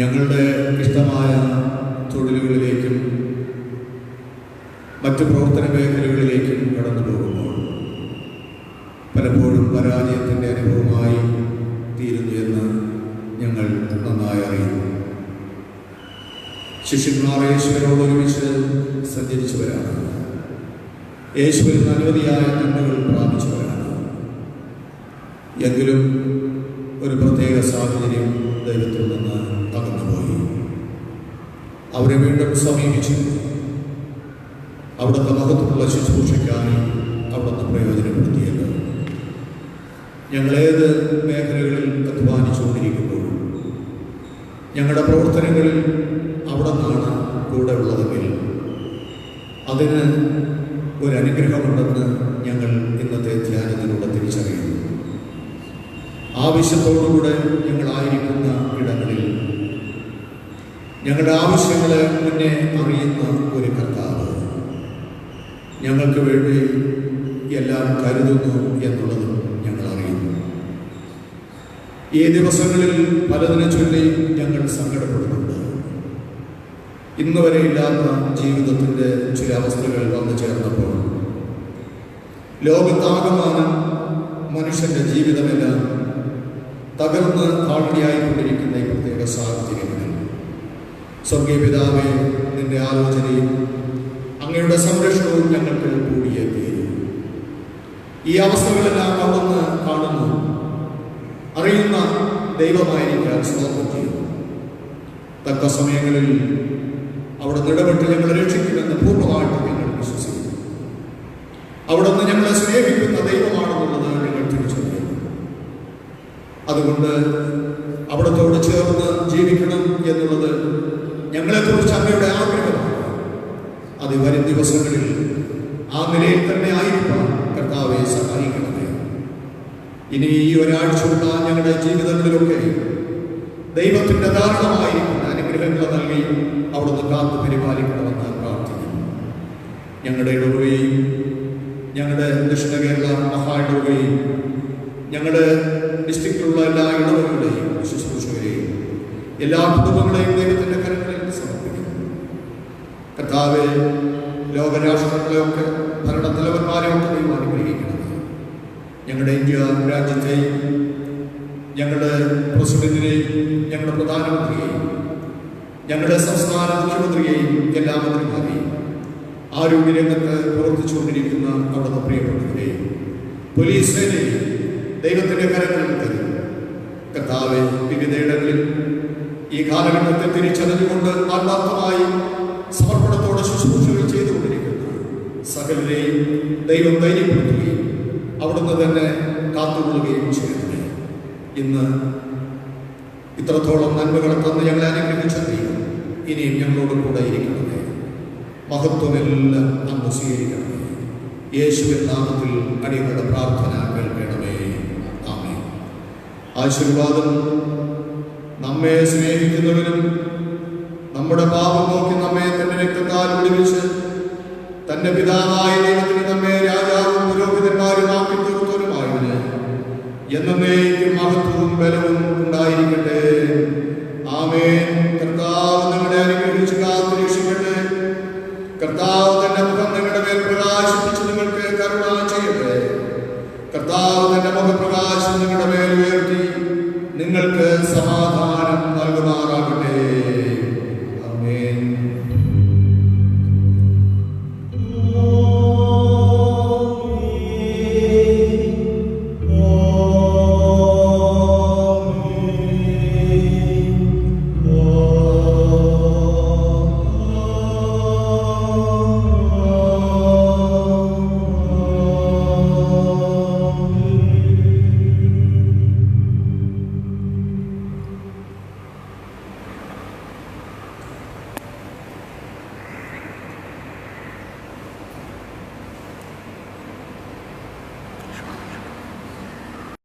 ഞങ്ങളുടെ ഇഷ്ടമായ തൊഴിലുകളിലേക്കും മറ്റ് പ്രവർത്തന മേഖലകളിലേക്കും കടന്നു പോകുമ്പോൾ പലപ്പോഴും പരാജയത്തിൻ്റെ അനുഭവമായി തീരുന്നു എന്ന് ഞങ്ങൾ നന്നായി അറിയുന്നു. ശിഷ്യന്മാർ യേശുവിനോട് ഒരുമിച്ച് സഞ്ചരിച്ചവരാണ്. യേശുവിൽ അനവധിയായ നന്മകൾ പ്രാപിച്ചവരാണ്. എങ്കിലും ഒരു പ്രത്യേക സാഹചര്യം ദൈവത്തിൽ നിന്ന് അകന്നുപോയി. അവരെ വീണ്ടും സമീപിച്ചു. അവിടുത്തെ മഹത്വമുള്ള ശുശ്രൂഷയ്ക്കായി അവിടുന്ന് പ്രയോജനപ്പെടുത്തിയല്ലോ. ഞങ്ങളേത് മേഖലകളിൽ അധ്വാനിച്ചുകൊണ്ടിരിക്കുമ്പോഴും ഞങ്ങളുടെ പ്രവർത്തനങ്ങളിൽ അവിടെ നിന്നാണ് കൂടെ ഉള്ളതെങ്കിൽ അതിന് ഒരനുഗ്രഹമുണ്ടെന്ന് ഞങ്ങൾ ഇന്നത്തെ ധ്യാനത്തിലൂടെ തിരിച്ചറിയുന്നു. ആവശ്യത്തോടുകൂടെ ഞങ്ങളായിരിക്കുന്ന ഇടങ്ങളിൽ ഞങ്ങളുടെ ആവശ്യങ്ങളെ മുന്നേ അറിയുന്ന ഒരു കർത്താവ് ഞങ്ങൾക്ക് വേണ്ടി എല്ലാം കരുതുന്നു എന്നുള്ളതും ഞങ്ങൾ അറിയുന്നു. ഈ ദിവസങ്ങളിൽ പലതിനെ ചൊല്ലി ഞങ്ങൾ സങ്കടപ്പെടുന്നുണ്ട്. ഇന്ന് വരെ ഇല്ലാത്ത ജീവിതത്തിൻ്റെ ചില അവസ്ഥകൾ വന്നു ചേർന്നപ്പോൾ ലോകത്താകമാനം മനുഷ്യൻ്റെ ജീവിതമെല്ലാം തകർന്ന് താഴ്ചയായിക്കൊണ്ടിരിക്കുന്ന ഈ പ്രത്യേക സാഹചര്യങ്ങളിൽ സ്വർഗീയ പിതാവേ, നിന്റെ ആലോചനയും അങ്ങയുടെ സംരക്ഷണവും ഞങ്ങൾക്ക് കൂടിയേ തീരും. ഈ അവസ്ഥകളെല്ലാം അവിടുന്ന് കാണുന്നു, അറിയുന്ന ദൈവമായിരിക്കാൻ സ്തോത്രം ചെയ്യുന്നു. തക്ക സമയങ്ങളിൽ അവിടുന്ന് ഇടപെട്ട് ഞങ്ങളെ രക്ഷിക്കുമെന്ന് പൂർണ്ണമായിട്ട് ഞങ്ങൾ വിശ്വസിക്കുന്നു. അവിടുന്ന് ഞങ്ങളെ സ്നേഹിക്കുന്ന ദൈവമാണെന്നുള്ളത് ഞങ്ങൾ തിരിച്ചറിയുന്നു. അതുകൊണ്ട് അവിടത്തോട് ചേർന്ന് ജീവിക്കണം എന്നുള്ളത് ഞങ്ങളെക്കുറിച്ച് അങ്ങയുടെ ആഗ്രഹമാണ്. അത് വരും ദിവസങ്ങളിൽ ആ നിലയിൽ തന്നെ ആയിരിക്കാൻ കർത്താവെ സഹായിക്കണമേ. ഇനി ഈ ഒരാഴ്ചയുള്ള ഞങ്ങളുടെ ജീവിതങ്ങളിലൊക്കെ ദൈവത്തിൻ്റെ ധാരണമായിരിക്കുന്ന അനുഗ്രഹങ്ങൾ നൽകി അവിടുന്ന് കാത്തു പരിപാലിക്കണമെന്ന് പ്രാർത്ഥിക്കുന്നു. ഞങ്ങളുടെ ഇടവകയും ഞങ്ങളുടെ ദക്ഷിണ കേരള മഹായിടവകയും ഞങ്ങളുടെ ഡിസ്ട്രിക്റ്റിലുള്ള എല്ലാ ഇടവകളുടെയും ശുശ്രൂഷകരെയും എല്ലാ കുടുംബങ്ങളെയും ദൈവത്തിൻ്റെ കരങ്ങളിൽ സമർപ്പിക്കുന്നു. കർത്താവെ, ലോകരാഷ്ട്രങ്ങളെയൊക്കെ ഭരണത്തലവന്മാരെയൊക്കെ ദൈവം അനുഗ്രഹിക്കണം. ഞങ്ങളുടെ ഇന്ത്യ രാജ്യത്തെയും ഞങ്ങളുടെ പ്രസിഡന്റിനെയും ഞങ്ങളുടെ പ്രധാനമന്ത്രിയെയും ഞങ്ങളുടെ സംസ്ഥാന മുഖ്യമന്ത്രിയെയും എല്ലാ മന്ത്രിമാരെയും ആരോഗ്യരംഗത്ത് പ്രവർത്തിച്ചുകൊണ്ടിരിക്കുന്ന അവിടുത്തെ പ്രിയപ്പെട്ടവരെയും പോലീസ് സേനയെയും ദൈവത്തിൻ്റെ കരങ്ങളിൽ തരും. കർത്താവെ, വിവിധയിടങ്ങളിൽ ഈ കാലഘട്ടത്തെ തിരിച്ചറിഞ്ഞുകൊണ്ട് ആത്മാർത്ഥമായി സമർപ്പണത്തോടെ ശുശ്രൂഷകൾ ചെയ്തുകൊണ്ടിരിക്കുന്ന സകലരെയും ദൈവം ധൈര്യപ്പെടുത്തുകയും അവിടുന്ന് തന്നെ കാത്തുകൊള്ളുകയും ചെയ്യണമേ. ഇന്ന് ഇത്രത്തോളം നന്മകളെ തന്ന് ഞങ്ങളെ അനുഗ്രഹിച്ച ദൈവം ഇനിയും ഞങ്ങളോട് കൂടെ ഇരിക്കണമേ. മഹത്വമെല്ലാം അങ്ങ് സ്വീകരിക്കണമേ. യേശുവിൻ നാമത്തിൽ അടിയങ്ങളുടെ പ്രാർത്ഥന കേൾക്കണമേ. ആമേൻ. ആശീർവാദം നമ്മെ സ്നേഹിക്കുന്നവനും നമ്മുടെ പാപം നോക്കി നമ്മെ തന്റെ രക്തത്താൽ വിടുവിച്ച് തന്റെ പിതാവായ ദൈവത്തിന് നമ്മെ രാജാവും പുരോഹിതന്മാരുമാക്കി തീർത്തവനുമായവന് എന്നേക്കും മഹത്വവും ബലവും ഉണ്ടായിരിക്കട്ടെ. ആമേൻ. കർത്താവ് നിങ്ങളെ അനുഗ്രഹിച്ച് കാത്തു രക്ഷിക്കട്ടെ. കർത്താവ് തന്നെ